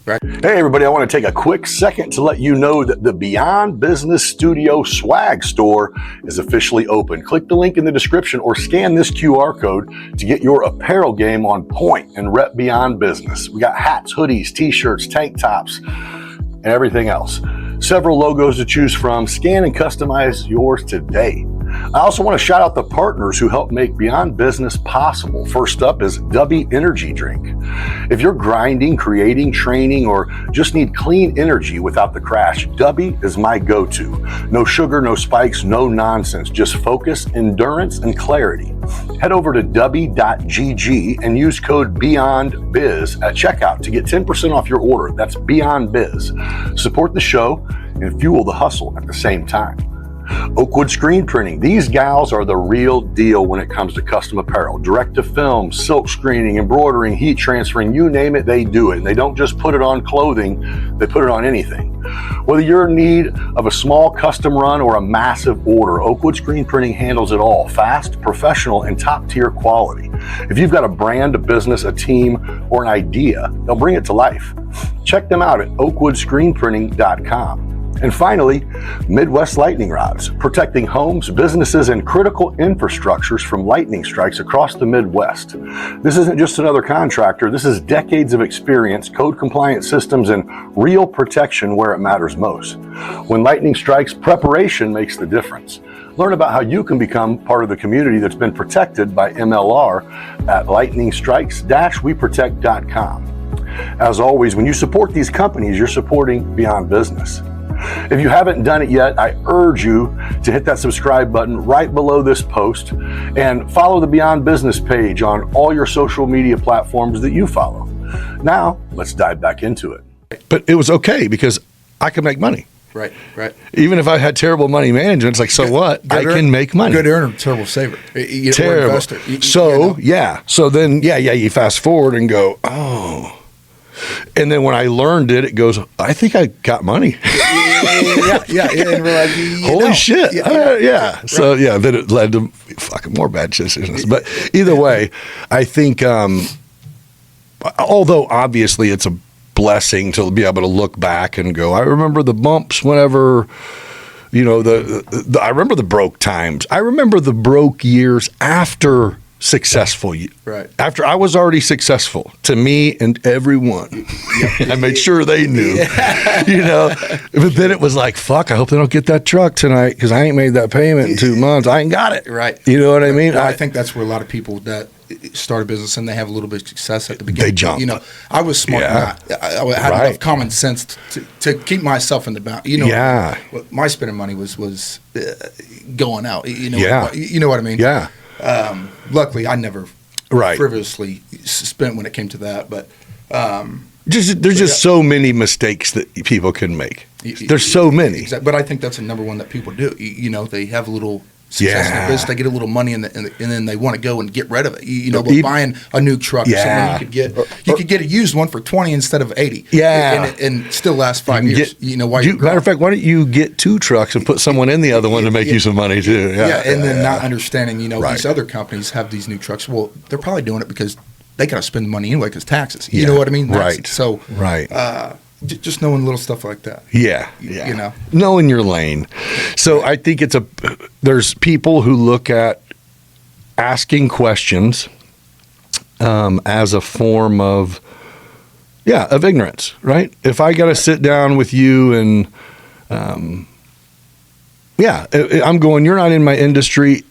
Hey everybody, I want to take a quick second to let you know that the Beyond Business Studio swag store is officially open. Click the link in the description or scan this QR code to get your apparel game on point and rep Beyond Business. We got hats, hoodies, t-shirts, tank tops, and everything else. Several logos to choose from. Scan and customize yours today. I also want to shout out the partners who help make Beyond Business possible. First up is Dubby Energy Drink. If you're grinding, creating, training, or just need clean energy without the crash, Dubby is my go-to. No sugar, no spikes, no nonsense, just focus, endurance, and clarity. Head over to dubby.gg and use code BeyondBiz at checkout to get 10% off your order. That's BeyondBiz. Support the show and fuel the hustle at the same time. Oakwood Screen Printing. These gals are the real deal when it comes to custom apparel. Direct to film, silk screening, embroidering, heat transferring, you name it, they do it. And they don't just put it on clothing, they put it on anything. Whether you're in need of a small custom run or a massive order, Oakwood Screen Printing handles it all. Fast, professional, and top tier quality. If you've got a brand, a business, a team, or an idea, they'll bring it to life. Check them out at oakwoodscreenprinting.com. And finally, Midwest Lightning Rods, protecting homes, businesses, and critical infrastructures from lightning strikes across the Midwest. This isn't just another contractor, this is decades of experience, code compliant systems, and real protection where it matters most. When lightning strikes, preparation makes the difference. Learn about how you can become part of the community that's been protected by MLR at lightningstrikes-weprotect.com. As always, when you support these companies, you're supporting Beyond Business. If you haven't done it yet, I urge you to hit that subscribe button right below this post and follow the Beyond Business page on all your social media platforms that you follow. Now, let's dive back into it. But it was okay because I could make money. Right. Even if I had terrible money management, it's like, so what? I can make money. Good earner, terrible saver. Terrible. Investor. So then, you fast forward and go, oh. And then when I learned it, it goes, I think I got money. Yeah. And we're like, holy shit. Yeah. So, then it led to fucking more bad decisions. But either way, I think, although obviously it's a blessing to be able to look back and go, I remember the bumps whenever, I remember the broke times. I remember the broke years after successful. Right. After I was already successful to me and everyone. I made sure they knew, but then it was like, fuck, I hope they don't get that truck tonight because I ain't made that payment in 2 months. I ain't got it. Right. You know what I mean? Well, I think that's where a lot of people that start a business and they have a little bit of success at the beginning. They jump. I was smart. I had enough common sense to keep myself in the bound. My spending money was going out. You know what I mean? Yeah. Luckily, I never frivolously spent when it came to that, but there's just so many mistakes that people can make. There's so many. Exactly. But I think that's the number one that people do. They have a little success in the business, they get a little money, and then they want to go and get rid of it. But buying a new truck, or something you could get a used one for 20 instead of 80. Yeah, and still last 5 years. Matter of fact, why don't you get 2 trucks and put someone in the other one to make you some money too? And then not understanding, these other companies have these new trucks. Well, they're probably doing it because they got to spend the money anyway because taxes. You know what I mean? Right. So just knowing little stuff like that. Yeah. Knowing your lane. So I think there's people who look at asking questions as a form of ignorance, right? If I got to sit down with you and I'm going, you're not in my industry.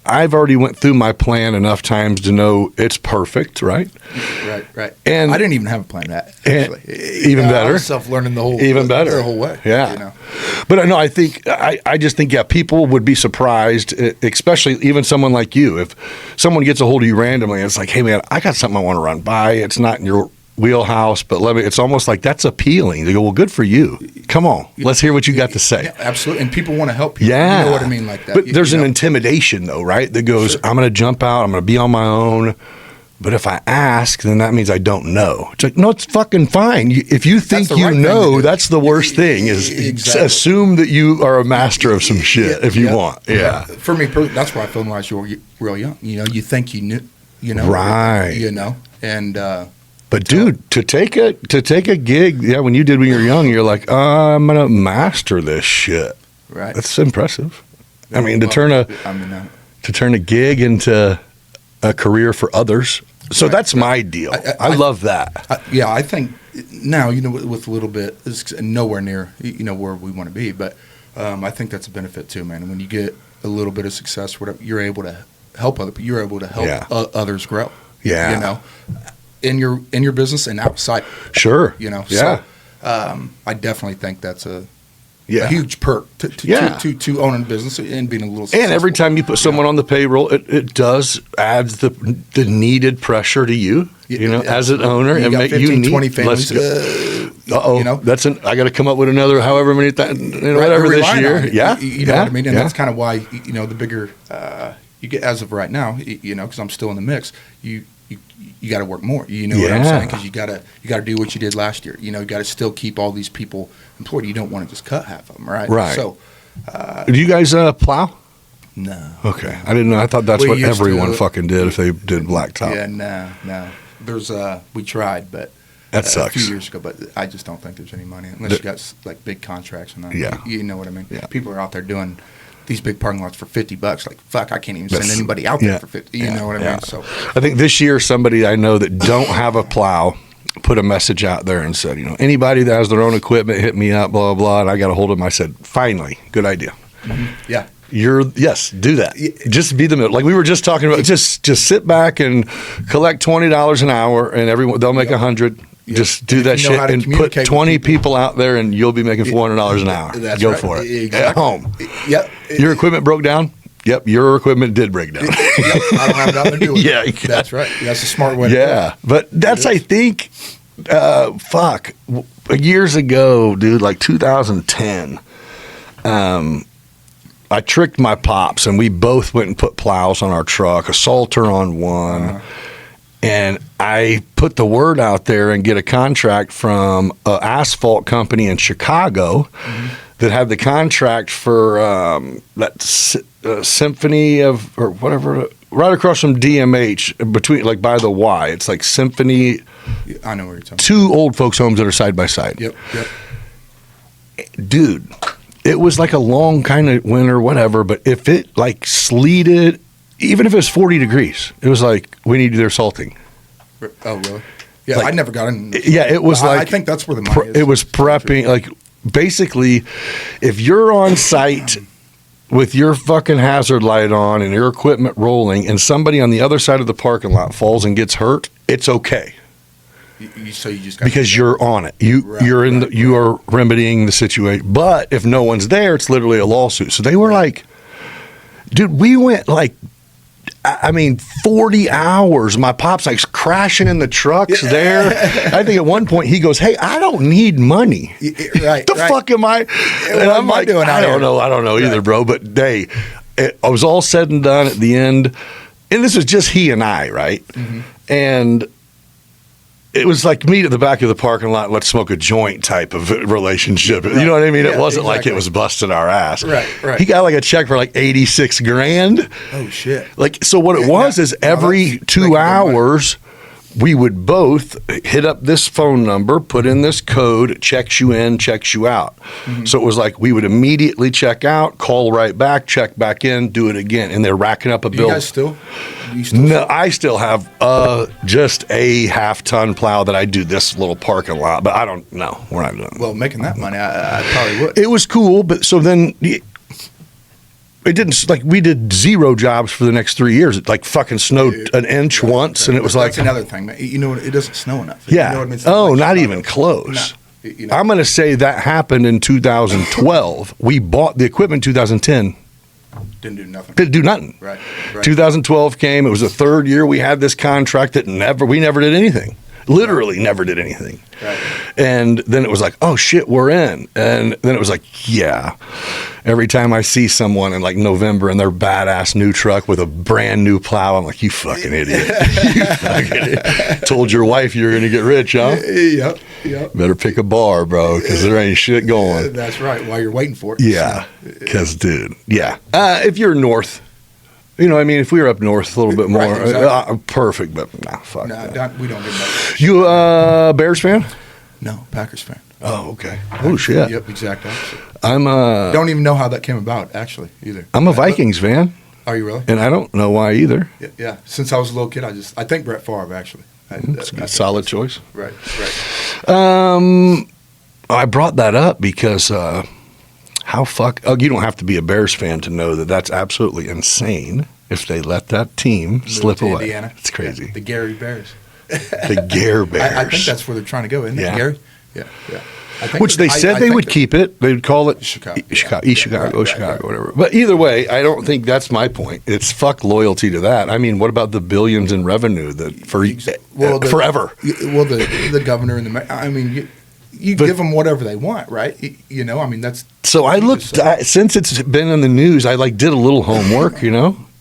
I've already went through my plan enough times to know it's perfect, right? Right. And I didn't even have a plan actually. Even better. I was self-learning the whole way. Yeah. But no, I just think people would be surprised, especially even someone like you. If someone gets a hold of you randomly, it's like, hey man, I got something I want to run by. It's not in your wheelhouse, but it's almost like that's appealing. They go, well, good for you. Come on, let's hear what you got to say. Yeah, absolutely. And people want to help you. Yeah. You know what I mean? Like that. But there's an intimidation though, right? That goes, I'm going to jump out. I'm going to be on my own. But if I ask, then that means I don't know. It's like, no, it's fucking fine. If you think that's the worst thing is assume that you are a master of some shit if you want. Yeah. For me, that's why I feel like you're real young. You think you knew, Right. And, but dude, to take a gig, when you did when you were young, you're like, I'm gonna master this shit. Right. That's impressive. I mean, to turn a gig into a career for others. So that's my deal. I love that. I think now, with a little bit, it's nowhere near, where we want to be, but I think that's a benefit too, man. And when you get a little bit of success, whatever, you're able to help other people. You're able to help others grow. Yeah. In your business and outside. Sure. So I definitely think that's a huge perk to owning a business and being a little successful. And every time you put someone on the payroll, it does adds the needed pressure to you, as an owner. You got 15, 20 families. I got to come up with another however many whatever this year. What I mean? And that's kind of why, the bigger you get as of right now, because I'm still in the mix, you got to work more. You know what I'm saying? Because you got to do what you did last year. You got to still keep all these people employed. You don't want to just cut half of them, right? Right. So, do you guys plow? No. Okay, I didn't know. I thought that's what everyone fucking did if they did blacktop. Yeah, no. There's we tried, but That a sucks. few years ago, but I just don't think there's any money unless you got like big contracts and Yeah. you know what I mean. Yeah. People are out there doing these big parking lots for $50. Like fuck, I can't even send anybody out yeah. there for 50. You know what I mean? So I think this year somebody I know that don't have a plow put a message out there and said, anybody that has their own equipment, hit me up, blah, blah, blah. And I got a hold of them. I said, finally, good idea. yeah. Yes, do that. Just be the middle. Like we were just talking about, just sit back and collect $20 an hour and everyone, they'll make 100. Just do that you know how shit to and put communicate 20 with people. people out there and you'll be making $400 an hour. That's Go right. for it. Exactly. At home. Yep. Your equipment broke down? Yep, your equipment did break down. Yep. I don't have nothing to do with Yeah, it. That's right. That's a smart way to do Yeah, it. but that's, I think, years ago, dude, like 2010, I tricked my pops and we both went and put plows on our truck, a Salter on one. And I put the word out there and get a contract from an asphalt company in Chicago that had the contract for that Symphony of, or whatever, right across from DMH, between, like by the Y. It's like Symphony. I know where you're talking. Two old folks' homes that are side by side. Yep. Dude, it was like a long kind of winter, whatever, but if it like sleeted, even if it was 40 degrees, it was like, we need their salting. Oh, really? Yeah, Like, I never got in. Yeah, it was I like, think that's where the money is. it was prepping, like basically, if you're on site with your fucking hazard light on and your equipment rolling and somebody on the other side of the parking lot falls and gets hurt, it's okay. So you just got Because you're on it. You are remedying the situation. But if no one's there, it's literally a lawsuit. So they were like, dude, we went like, 40 hours. My pop's like crashing in the trucks there. I think at one point he goes, hey, I don't need money. Right. The fuck am I? And I'm like, I don't know either, bro. But it was all said and done at the end. And this was just he and I, right? And it was like meet at the back of the parking lot, let's smoke a joint type of relationship. Right. You know what I mean? Yeah, it wasn't like exactly. it was busting our ass. Right. He got like a check for like $86,000. Oh, shit. Like, so what it was is every 2 hours, we would both hit up this phone number, put in this code, checks you in, checks you out. So it was like we would immediately check out, call right back, check back in, do it again. And they're racking up a bill. You guys still? No, I still have just a half-ton plow that I do this little parking lot, but I don't know. We're not doing it. Well, making that money, I probably would. It was cool, but so then it didn't, like, we did 0 jobs for the next 3 years. It like fucking snowed an inch once, and it was like, that's another thing, man. You know, it doesn't snow enough. yeah. You know what I mean? It's Oh, like not Chicago. even close. No. You know? I'm going to say that happened in 2012. We bought the equipment in 2010. Didn't do nothing. Didn't do nothing. Right. 2012 came. It was the third year we had this contract that we never did anything. Literally never did anything. Right. And then it was like, oh shit, we're in. And then it was like, yeah. Every time I see someone in like November in their badass new truck with a brand new plow, I'm like, you fucking idiot. You fucking idiot. Told your wife you were going to get rich, huh? Yep. Better pick a bar, bro, because there ain't shit going. That's right. While you're waiting for it. Yeah. Because, dude, yeah. If you're north, you know what I mean? If we were up north a little bit more, Right, exactly. perfect, but nah, fuck No, that. we don't get much. You Bears fan? No, Packers fan. Oh, okay. Oh, shit. Yep, exact opposite. I'm Don't even know how that came about, actually, either. a Vikings fan, Are you really? and I don't know why either. Yeah. Since I was a little kid, I think Brett Favre, actually. It's a good, solid choice. Right. I brought that up because you don't have to be a Bears fan to know that that's absolutely insane if they let that team slip to away. Indiana. It's crazy. Yeah, the Gary Bears. The Gare Bears. I think that's where they're trying to go, isn't it, Yeah. Gary? Yeah. I think Which they said they would keep it. They would call it Chicago. East Chicago, whatever. But either way, I don't think that's my point. It's fuck loyalty to that. I mean, what about the billions in revenue that forever? Well, the governor and the mayor, I mean, you give them whatever they want, right? You know, I mean, that's. So I looked since it's been in the news. I did a little homework,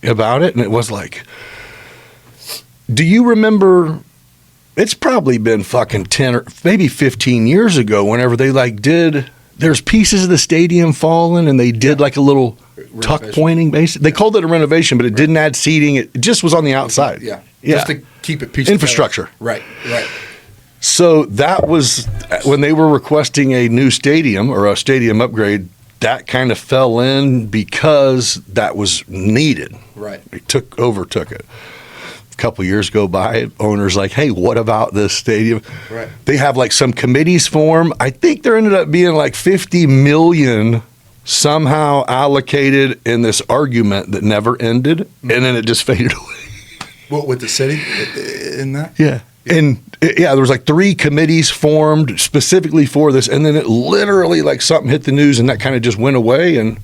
about it, and it was like, do you remember? It's probably been fucking 10 or maybe 15 years ago. Whenever they there's pieces of the stadium falling, and they did like a little tuck pointing base. They called it a renovation, but it didn't add seating. It just was on the outside. Yeah. Yeah. Just to keep it peaceful. Infrastructure. Right. So that was when they were requesting a new stadium or a stadium upgrade. That kind of fell in because that was needed. Right. It overtook it. A couple years go by, owners like, hey, what about this stadium? Right. They have like some committees form. I think there ended up being like 50 million somehow allocated in this argument that never ended, and then it just faded away. What, with the city in that? Yeah. And there was like 3 committees formed specifically for this, and then it literally like something hit the news, and that kind of just went away. And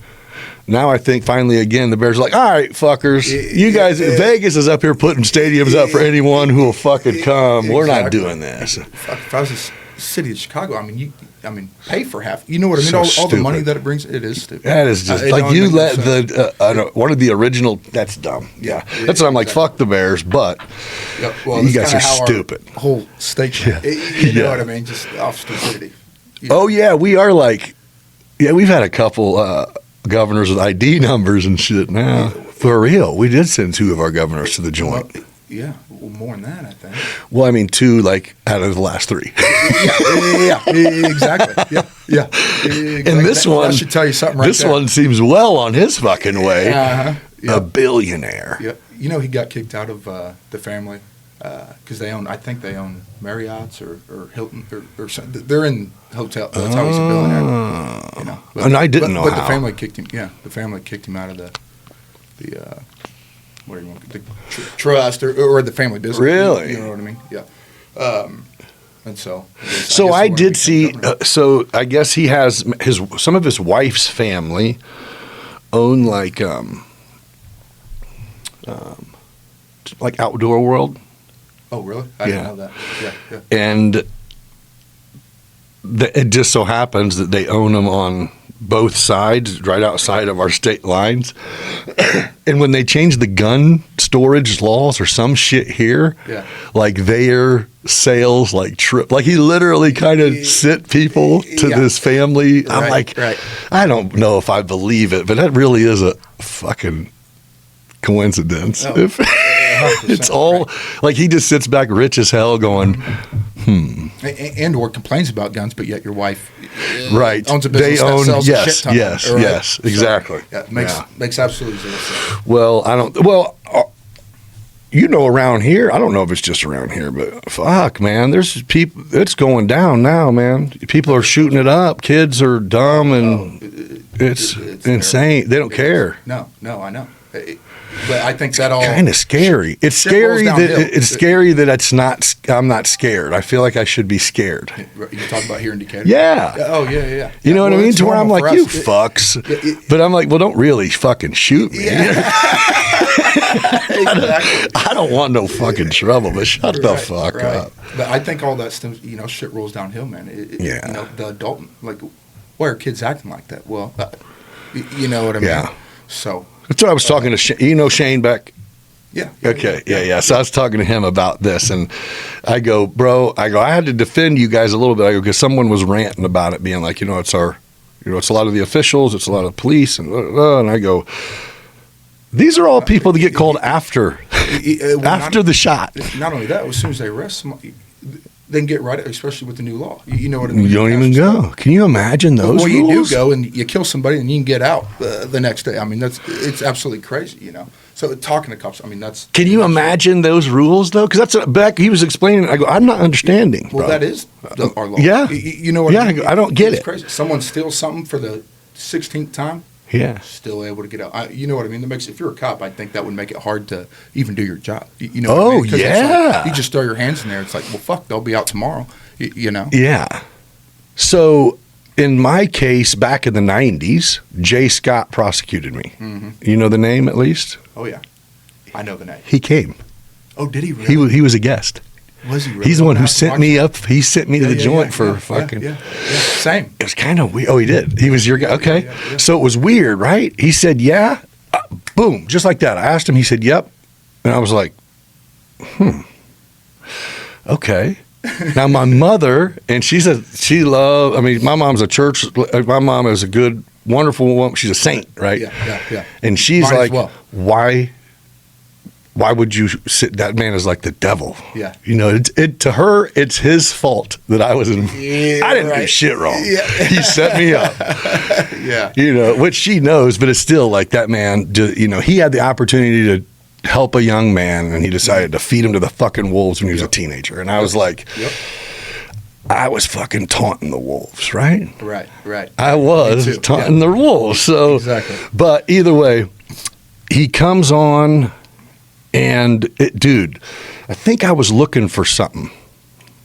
now I think finally again the Bears are like, all right, fuckers, you guys, Vegas is up here putting stadiums up for anyone who will fucking come. We're not doing this. If I was the city of Chicago, pay for half. You know what I mean? So all the money stupid. that it brings, it is stupid. That is just like you let one of the original. That's dumb. Yeah, that's what I'm like. Fuck the Bears, but you guys are stupid. Whole state, you know what I mean? Just off stupidity. Oh yeah, we are like, we've had a couple governors with ID numbers and shit. Now for real, we did send 2 of our governors to the joint. Yeah, well, more than that, I think. Well, I mean, 2 like out of the last 3. Exactly. Yeah. Exactly. And this one, that should tell you something right this there. one seems well on his fucking way. Uh-huh. A billionaire. Yeah. You know, he got kicked out of the family because I think they own Marriott's or Hilton or something. They're in hotel. That's how he's a billionaire. You know. And I didn't know But how. the family kicked him. Yeah, the family kicked him out of the what do you want? The trust or the family business. Really? You know what I mean? Yeah. And so. So I did see. So I guess he has some of his wife's family own like Outdoor World. Oh really? I didn't know that. Yeah. And it just so happens that they own them on both sides, right outside of our state lines. And when they changed the gun storage laws or some shit here, like their sales like trip, like he literally kind of sent people to this family. I'm like, I don't know if I believe it, but that really is a fucking coincidence. Oh, it's all like he just sits back rich as hell going, and or complains about guns, but yet your wife owns a business they own, that sells a shit ton. Yes, exactly. So, makes absolutely zero sense. Well, around here, I don't know if it's just around here, but fuck, man, there's people, it's going down now, man. People are shooting it up. Kids are dumb, and it's insane. They don't care. No, I know. But I think that all kind of scary. It's scary that I'm not scared. I feel like I should be scared. You talk about here in Decatur. Yeah. Oh yeah. You know what I mean? To where I'm like, you fucks. But I'm like, well, don't really fucking shoot me. Yeah. Exactly. I don't want no fucking trouble, but shut the fuck up. But I think all that stuff, shit rolls downhill, man. The adult, like, why are kids acting like that? Well, you know what I mean? Yeah. So. That's what I was talking to Shane Beck? Yeah. Okay. Yeah. So I was talking to him about this, and I go, bro, I had to defend you guys a little bit. I go, because someone was ranting about it, being like, it's it's a lot of the officials, it's a lot of police, and I go, these are all people that get called after the shot. Not only that, as soon as they arrest somebody, they can get right, especially with the new law. You know what I mean? You don't even go. Can you imagine those rules? You do go and you kill somebody and you can get out the next day. I mean, it's absolutely crazy, So talking to cops, that's. Can you imagine those rules though? Because that's Beck. He was explaining. I go, I'm not understanding. Well, bro. that is our law. Yeah. You know what? I mean? I don't get it. It's crazy. Someone steals something for the 16th time. Yeah. Still able to get out. You know what I mean? If you're a cop, I think that would make it hard to even do your job. You know what I mean? Yeah. Like, you just throw your hands in there. It's like, well, fuck, they'll be out tomorrow. Yeah. So in my case, back in the 90s, Jay Scott prosecuted me. Mm-hmm. You know the name at least? Oh, yeah. I know the name. He came. Oh, did he really? He was a guest. Was he really? He's the one who sent me up. He sent me to the joint for fucking. Yeah. Same. It was kind of weird. Oh, he did. He was your guy. Okay. Yeah. So it was weird, right? He said, yeah. Boom. Just like that. I asked him. He said, yep. And I was like, okay. Now my mother, and my mom's a church. My mom is a good, wonderful woman. She's a saint, right? Yeah. And she's Might as like, well. why? why would you sit? That man is like the devil. Yeah. You know, to her, it's his fault that I was in. Yeah, I didn't do right. shit wrong. Yeah. He set me up. Yeah. You know, which she knows, but it's still like that man, you know, he had the opportunity to help a young man and he decided to feed him to the fucking wolves when he was a teenager. And I was like, I was fucking taunting the wolves, right? Right. I was taunting the wolves. So, exactly. But either way, he comes on and dude, I think I was looking for something.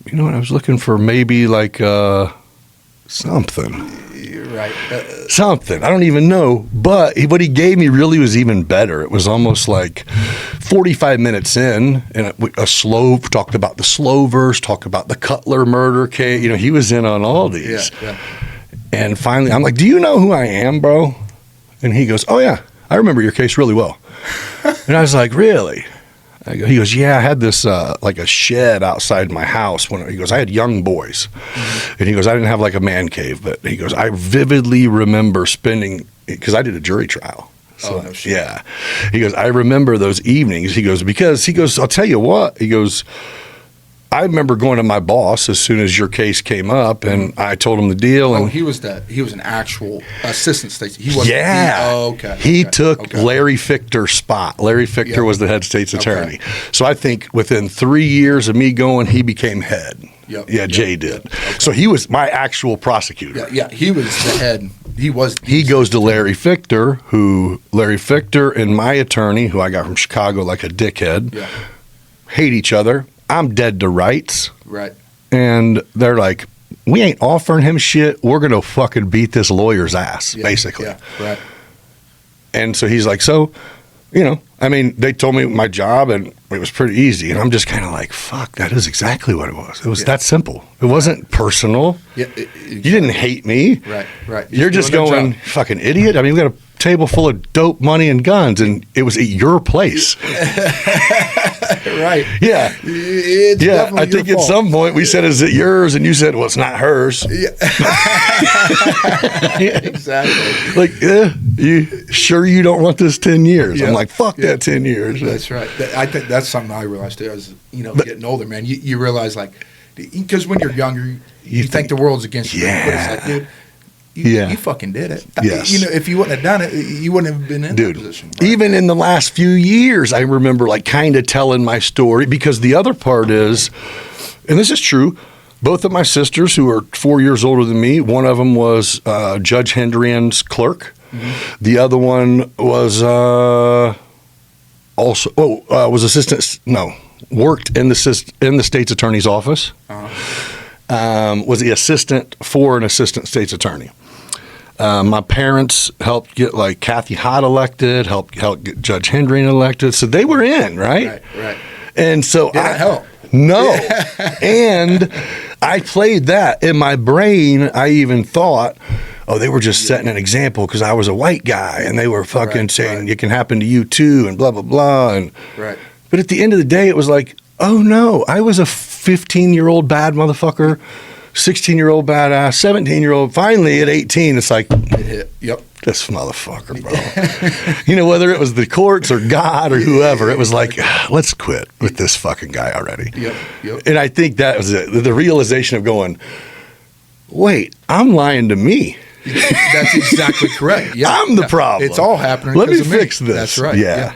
You know what? I was looking for maybe like something. Right. Something. I don't even know. But what he gave me really was even better. It was almost like 45 minutes in, and talked about the slow verse, talked about the Cutler murder case. You know, he was in on all these. Yeah. And finally, I'm like, do you know who I am, bro? And he goes, oh, yeah, I remember your case really well. And I was like, really? He goes, yeah, I had this like a shed outside my house. He goes, I had young boys. Mm-hmm. And he goes, I didn't have like a man cave, but he goes, I vividly remember spending, because I did a jury trial. So, no shit. Yeah. He goes, I remember those evenings. He goes, I'll tell you what. He goes, I remember going to my boss as soon as your case came up, and I told him the deal. And he was an actual assistant state. He wasn't. Yeah. He took Larry Fictor's spot. Larry Fictor was the head state's attorney. Okay. So I think within 3 years of me going, he became head. Jay did. Okay. So he was my actual prosecutor. Yeah, he was the head. He goes to Larry Fictor, Larry Fictor and my attorney, who I got from Chicago like a dickhead, hate each other. I'm dead to rights. Right. And they're like, we ain't offering him shit. We're going to fucking beat this lawyer's ass, basically. Yeah, right. And so he's like, so, you know, I mean, they told me my job and it was pretty easy. And I'm just kind of like, fuck, that is exactly what it was. It was that simple. It wasn't personal. Yeah, you didn't hate me. Right. You're just going, fucking idiot. I mean, we got a table full of dope money and guns, and it was at your place. Right. Yeah. It's I think at some point we said, is it yours? And you said, well, it's not hers. Yeah. Exactly. Like, you sure you don't want this 10 years? I'm like, fuck that 10 years. That's right. I think that's something I realized too. As getting older, man, you realize, like, because when you're younger, you think the world's against you. Yeah. But it's like, dude, you fucking did it. Yes. You know, if you wouldn't have done it, you wouldn't have been in that position. Right? Even in the last few years, I remember like kind of telling my story, because the other part is, and this is true, both of my sisters who are 4 years older than me, one of them was Judge Hendrian's clerk. Mm-hmm. The other one was worked in the state's attorney's office. Uh-huh. Was the assistant for an assistant state's attorney. My parents helped get like Kathy Hott elected, helped get Judge Hendrian elected. So they were in, right? Right. And so Did that help? No. And I played that in my brain. I even thought, oh, they were just setting an example because I was a white guy, and they were fucking saying it can happen to you too, and blah, blah, blah. And but at the end of the day, it was like, oh no, I was a 15-year-old bad motherfucker, 16-year-old badass, 17-year-old. Finally, at 18, it's like, this motherfucker, bro. You know, whether it was the courts or God or whoever, it was like, let's quit with this fucking guy already. Yep. And I think that was it. The realization of going, wait, I'm lying to me. That's exactly correct. Yeah, I'm the problem. It's all happening. Let me fix this. That's right. Yeah.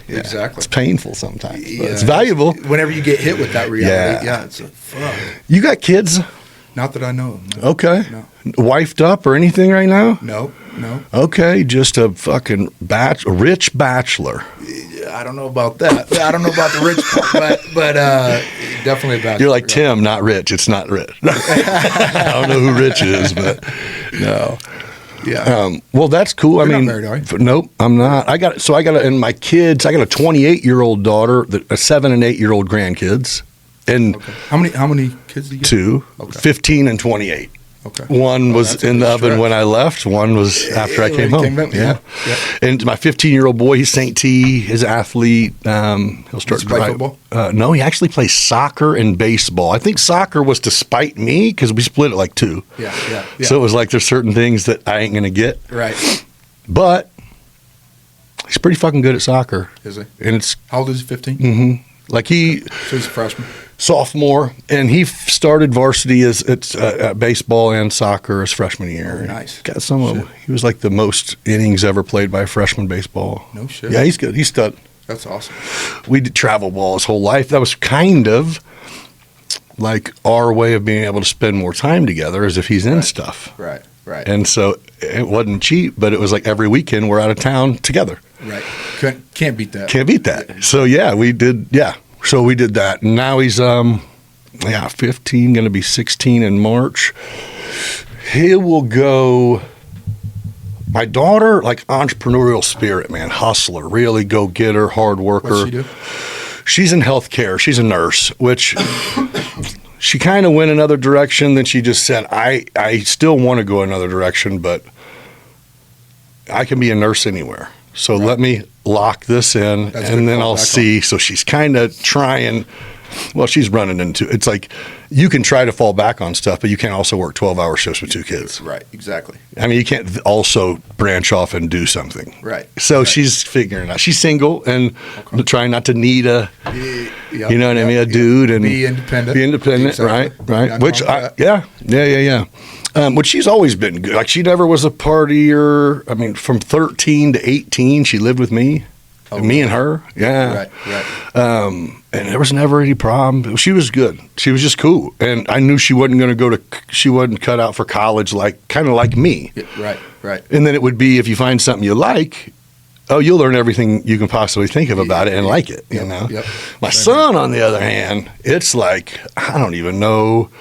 Exactly. It's painful sometimes. But it's valuable. Whenever you get hit with that reality. It's a fuck. You got kids? Not that I know of. No. Okay. No. Wifed up or anything right now? No. Okay, just a fucking rich bachelor. I don't know about that. I don't know about the rich part, but definitely a bachelor. You're like Tim, not rich. It's not rich. I don't know who Rich is, but no. Yeah. Well, that's cool. You're not married, are you? Nope, I'm not. And my kids, I got a 28-year-old daughter, a 7 and 8-year-old grandkids. And how many kids do you get? 2, 15 and 28. Okay. One was in the oven when I left. One was after I came home. Yeah. And my 15-year-old boy, he's St. T. He's an athlete. He'll start to play football. No, he actually plays soccer and baseball. I think soccer was to spite me because we split it like 2. Yeah. So it was like there's certain things that I ain't gonna get. Right. But he's pretty fucking good at soccer. Is he? And it's How old is he? 15? like he So he's a freshman. sophomore, and he started varsity as baseball and soccer his freshman year. Oh, nice. Got some of them. He was like the most innings ever played by a freshman baseball. No shit. Yeah, he's good. He's stud. That's awesome. We did travel ball his whole life. That was kind of like our way of being able to spend more time together, as if he's in stuff. Right. And so it wasn't cheap, but it was like every weekend we're out of town together. Right. Can't beat that. Can't beat that. So yeah, we did. Yeah. So we did that. And now he's 15, going to be 16 in March. He will go. My daughter, like entrepreneurial spirit, man, hustler, really go getter, hard worker. What's she do? She's in healthcare. She's a nurse, which she kind of went another direction. Then she just said, I still want to go another direction, but I can be a nurse anywhere. So let me lock this in, and then I'll see. So she's kind of trying. Well, she's running into it's like you can try to fall back on stuff, but you can't also work 12-hour shifts with 2 kids. Right, exactly. I mean, you can't also branch off and do something. Right. So she's figuring it out. She's single and trying not to need a, you know what I mean, a dude and be independent. Exactly. Right. Yeah, Which, yeah. Which she's always been good. Like she never was a partier. I mean, from 13 to 18, she lived with me. Me and her, yeah. Right. And there was never any problem. She was good. She was just cool. And I knew she wasn't going to she wasn't cut out for college kind of like me. Yeah, right. And then it would be if you find something you like, you'll learn everything you can possibly think of about it and like it, you know? Yep. My son, on the other hand, it's like, I don't even know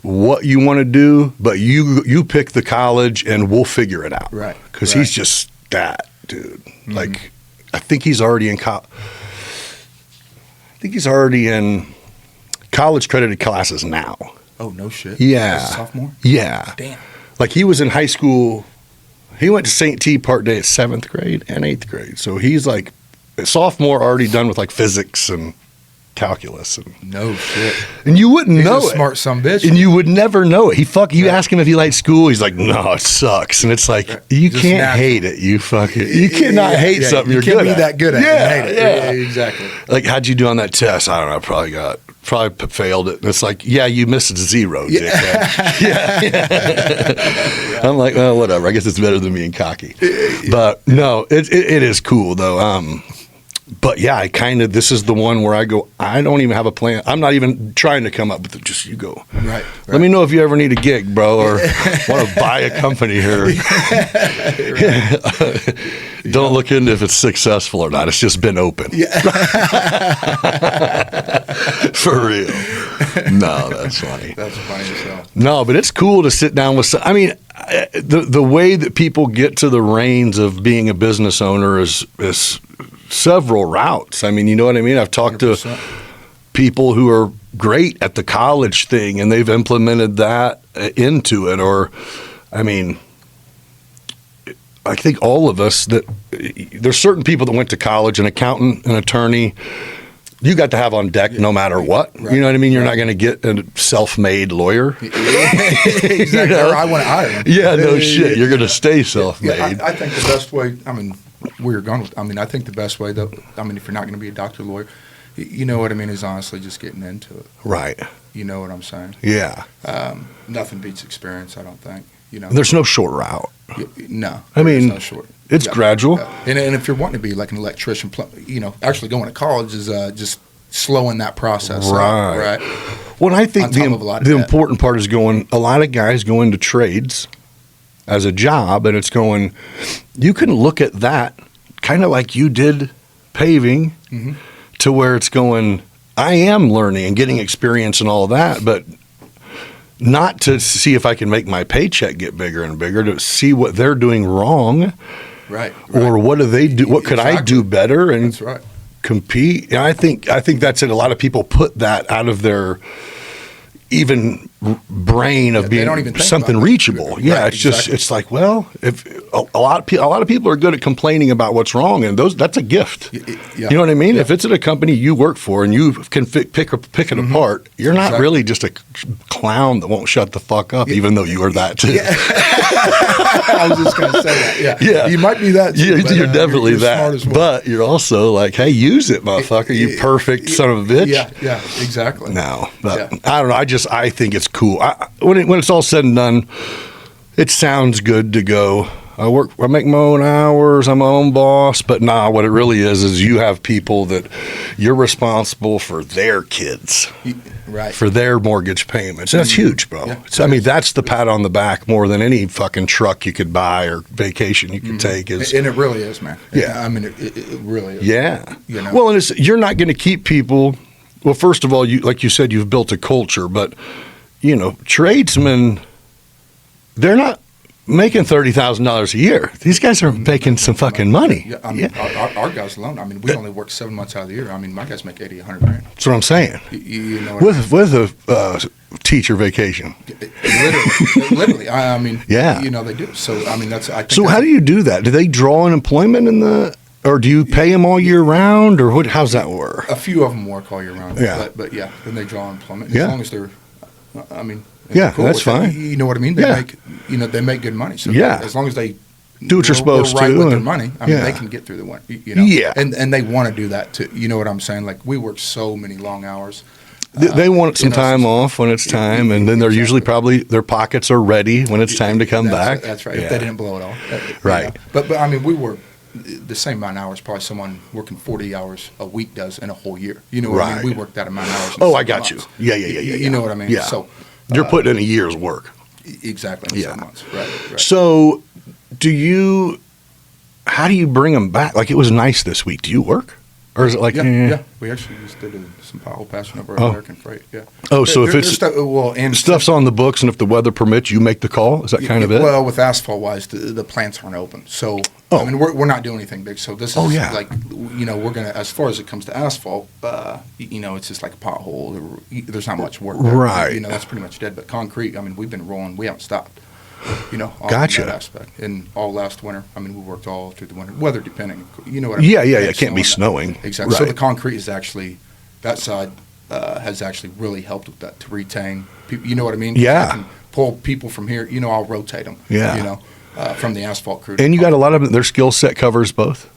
what you want to do, but you pick the college and we'll figure it out. Right. Because he's just that dude. Mm-hmm. Like, I think he's already in college credited classes now. Oh, no shit. Yeah. As a sophomore? Yeah. Damn. Like he was in high school. He went to St. T part day at 7th grade and 8th grade. So he's like a sophomore, already done with like physics and calculus. And no shit. And you wouldn't He's know a it. smart sumbitch. And you would never know it. You ask him if he liked school, he's like, no, it sucks. And it's like, you Just can't natural. hate it. You cannot hate something you're good at. You can't be that good at it and hate it. Yeah. Exactly. Like, how'd you do on that test? I don't know. Probably failed it. And it's like, yeah, you missed a 0, dickhead. Yeah. I'm like, well, whatever. I guess it's better than being cocky. But no, it is cool though. But yeah, this is the one where I go, I don't even have a plan. I'm not even trying to come up with it. Just you go. Right. Let me know if you ever need a gig, bro, or want to buy a company here. Don't look into if it's successful or not. It's just been open. Yeah. For real. No, that's funny. That's funny as hell. No, but it's cool to sit down with. I mean, the way that people get to the reins of being a business owner is several routes. I mean, you know what I mean? I've talked 100%. to people who are great at the college thing and they've implemented that into it. Or, I mean, I think all of us there's certain people that went to college, an accountant, an attorney, you got to have on deck no matter what. Right. You know what I mean? You're not going to get a self-made lawyer. Exactly. You know? Or I want to hire him. Yeah, no shit. You're going to stay self-made. Yeah, I think the best way, I mean, where you're going with, I mean, I think the best way, though, I mean, if you're not going to be a doctor, lawyer, you know what I mean, is honestly just getting into it. Right. You know what I'm saying? Yeah. Nothing beats experience, I don't think. You know, there's no short route. No. I mean, no short. It's gradual. And if you're wanting to be like an electrician, you know, actually going to college is just slowing that process right. up, right? Well, I think the important part is a lot of guys go into trades as a job, and it's going, you can look at that kind of like you did paving, mm-hmm. to where it's going, I am learning and getting experience and all that, but not to see if I can make my paycheck get bigger and bigger, to see what they're doing wrong. Right. Or what do they do? What could I do better and That's right. compete? And I think that's it. A lot of people put that out of their even brain of being something reachable. Yeah, right, it's just it's like, well, if a lot of people are good at complaining about what's wrong, and that's a gift. Yeah. You know what I mean? Yeah. If it's at a company you work for and you can pick it mm-hmm. apart, you're not really just a clown that won't shut the fuck up, even though you are that too. Yeah. I was just going to say that. Yeah. Yeah. You might be that too, You're, but, you're definitely you're that. smart as well. But you're also like, hey, use it, motherfucker. You perfect son of a bitch. Yeah, exactly. No, but Yeah. I don't know. I think it's cool. When it's all said and done, it sounds good to go. I make my own hours. I'm my own boss. But what it really is you have people that you're responsible for their kids, Right. for their mortgage payments. That's huge, bro. Yeah. I mean, that's the pat on the back more than any fucking truck you could buy or vacation you could take. Is And it really is, man. Yeah. I mean, it really is. yeah. You know? Well, and you're not going to keep people. Well, first of all, like you said, you've built a culture, but tradesmen, they're not making $30,000 a year. These guys are making some fucking money. Yeah, I mean, our guys alone. I mean, we only work 7 months out of the year. I mean, my guys make 80, 100 grand. That's what I'm saying. You know what With a teacher vacation. literally. I mean, Yeah. they do. So I mean, I think So how do you do that? Do they draw unemployment or do you pay them all year round, or how's that work? a few of them work all year round? Yeah. But yeah, then they draw employment. Yeah. As long as they're, I mean. Yeah, cool that's with it. fine. You know what I mean? They Yeah. they make good money. So Yeah. as long as they Do what you're supposed right to, with their and- money, I mean, yeah. they can get through the winter. Yeah. And they want to do that too. You know what I'm saying? Like we work so many long hours. They want some you know, time so- off when it's time, and then they're usually probably their pockets are ready when it's time to come back. That's right. Yeah. If they didn't blow it all. Right. But I mean, we work the same amount of hours probably someone working 40 hours a week does in a whole year. You know what I Right. mean? We work that amount of hours. in Oh, I 7 got you. months. Yeah. You know what I mean? Yeah. So You're putting in a year's work. exactly. In Yeah. 7 months. Right. So, how do you bring them back? Like, it was nice this week. Do you work? Or is it like, Yeah. We actually just did some pothole patching over at American Freight. Yeah. Oh, so if There's it's stuff, and stuff's on the books and if the weather permits, you make the call? Is that kind of it? Well, with asphalt wise, the plants aren't open. So, Oh. I mean, we're not doing anything big. So this is Oh, yeah. like, we're going to, as far as it comes to asphalt, it's just like a pothole. There's not much work there. Right. That's pretty much dead. But concrete, I mean, we've been rolling. We haven't stopped. On Gotcha. that aspect. And all last winter, I mean, we worked all through the winter, weather depending. You know what I mean? Yeah. It can't be snowing. Exactly. So Right. the concrete is actually, that side has actually really helped with that to retain people. You know what I mean? Yeah. I can pull people from here. I'll rotate them. Yeah. From the asphalt crew. And you got a lot of them, their skill set covers both?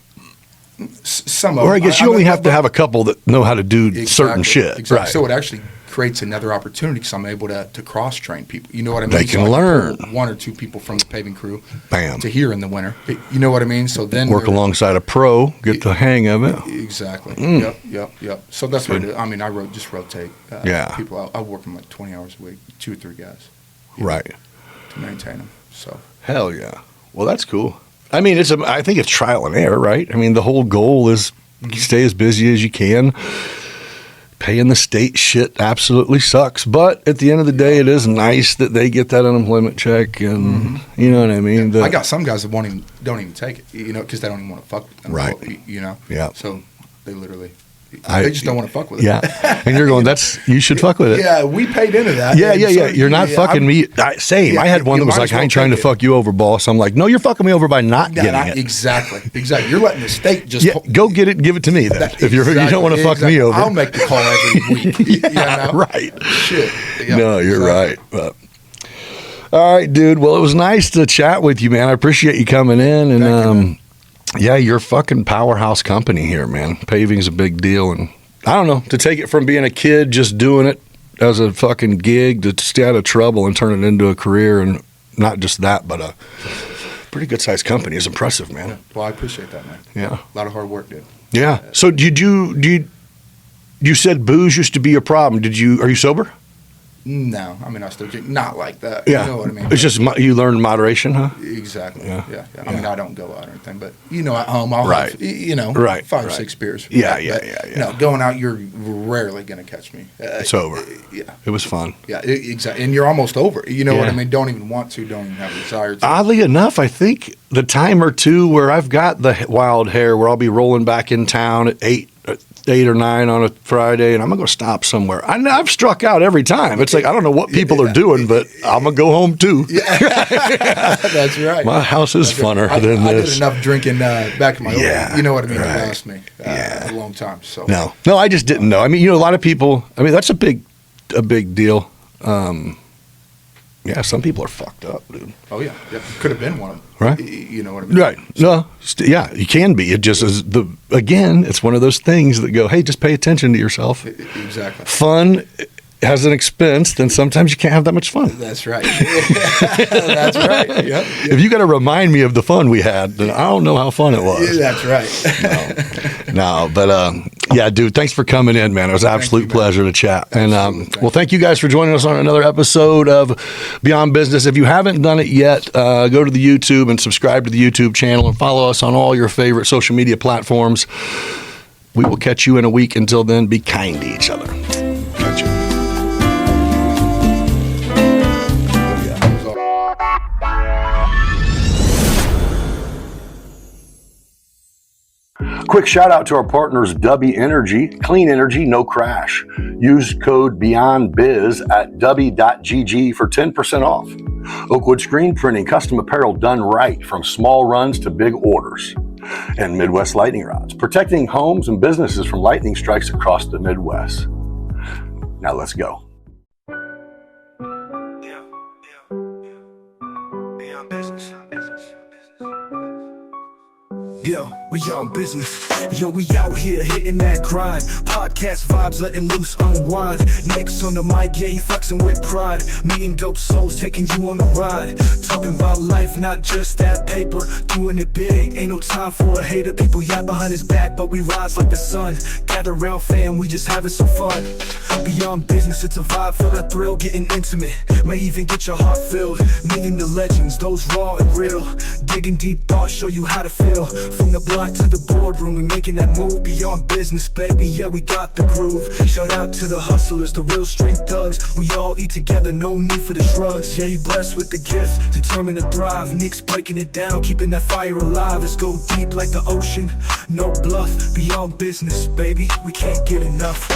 Some of Or I them. guess you only have to have a couple that know how to do certain shit. Exactly. Right. So it actually creates another opportunity because I'm able to cross train people. You know what I mean? They So can I learn. pull 1 or 2 people from the paving crew Bam. to here in the winter. You know what I mean? So then Work they're- alongside a pro, get the hang of it. Exactly. Mm. Yep. So that's what I do. I mean, just rotate Yeah. people out. I work them like 20 hours a week, 2 or 3 guys Right. to maintain them. So Hell yeah. Well, that's cool. I mean, I think it's trial and error, right? I mean, the whole goal is stay as busy as you can. Paying the state shit absolutely sucks, but at the end of the day, it is nice that they get that unemployment check, and you know what I mean. I got some guys that don't even take it, because they don't even want to fuck with them. Right. Yeah. So they literally, they just don't want to fuck with it. Yeah, and you're going. You should fuck with it. Yeah, we paid into that. Yeah. And so, You're not fucking me. Same. Yeah, I had one you that was might like, as I well ain't trying to take it. fuck you over, boss. I'm like, no, you're fucking me over by not Yeah, getting it. Exactly. You're letting the state just Go get it and give it to me then. If you don't want to fuck me over. I'll make the call every week. Yeah, right. Shit. Yeah, No, you're exactly. right. But all right, dude. Well, it was nice to chat with you, man. I appreciate you coming in, and Thank you, man. yeah, you're a fucking powerhouse company here, man. Paving's a big deal, and I don't know, to take it from being a kid just doing it as a fucking gig to stay out of trouble and turn it into a career, and not just that, but a pretty good sized company is impressive, man. Well, I appreciate that, man. Yeah. A lot of hard work, dude. Yeah. So you said booze used to be a problem. Are you sober? No, I mean, I still drink. Not like that. Yeah. You know what I mean? It's just you learned moderation, huh? Exactly. Yeah. Yeah. I mean, I don't go out or anything, but at home I'll Right. have, Right, 5 or right. 6 beers. Yeah, But, yeah. going out, you're rarely going to catch me. Sober. Yeah. It was fun. Yeah. Exactly. And you're almost over. You know what Yeah. I mean? Don't even want to. Don't even have a desire to. Oddly enough, I think the time or two where I've got the wild hair, where I'll be rolling back in town at 8 or 9 on a Friday, and I'm gonna go stop somewhere. I've struck out every time. It's like I don't know what people are doing, but I'm gonna go home too. That's right. My house is funner I than did this. enough drinking back in my Yeah, you know what I mean? right. It last me a long time. So No, I just didn't know. I mean, a lot of people. I mean, that's a big deal. Yeah, some people are fucked up, dude. Oh yeah, could have been one of them. Right. You know what I mean? Right. No. Yeah, you can be. It just is it's one of those things that go, hey, just pay attention to yourself. Exactly. Fun has an expense, then sometimes you can't have that much fun. That's right. That's right. Yep. If you got to remind me of the fun we had, then I don't know how fun it was. That's right. No, but yeah, dude, thanks for coming in, man. It was an absolute pleasure to chat. And well, thank you guys for joining us on another episode of Beyond Business. If you haven't done it yet, go to the YouTube and subscribe to the YouTube channel and follow us on all your favorite social media platforms. We will catch you in a week. Until then, be kind to each other. Catch you. Quick shout out to our partners, W Energy, clean energy, no crash. Use code BeyondBiz at w.gg for 10% off. Oakwood Screen Printing, custom apparel done right from small runs to big orders. And Midwest Lightning Rods, protecting homes and businesses from lightning strikes across the Midwest. Now let's go. Beyond Business. Yo, we on business. Yo, we out here hitting that grind. Podcast vibes letting loose, unwind. Nick's on the mic, yeah, he flexing with pride. Meeting dope souls, taking you on the ride. Talking about life, not just that paper. Doing it big, ain't no time for a hater. People yap behind his back, but we rise like the sun. Gather round, fam, we just having some fun. Beyond business, it's a vibe, feel that thrill, getting intimate. May even get your heart filled. Meeting the legends, those raw and real. Digging deep thoughts, show you how to feel. From the block to the boardroom, we making that move. Beyond business, baby, yeah, we got the groove. Shout out to the hustlers, the real street thugs. We all eat together, no need for the drugs. Yeah, you blessed with the gift, determined to thrive. Nick's breaking it down, keeping that fire alive. Let's go deep like the ocean, no bluff. Beyond business, baby, we can't get enough.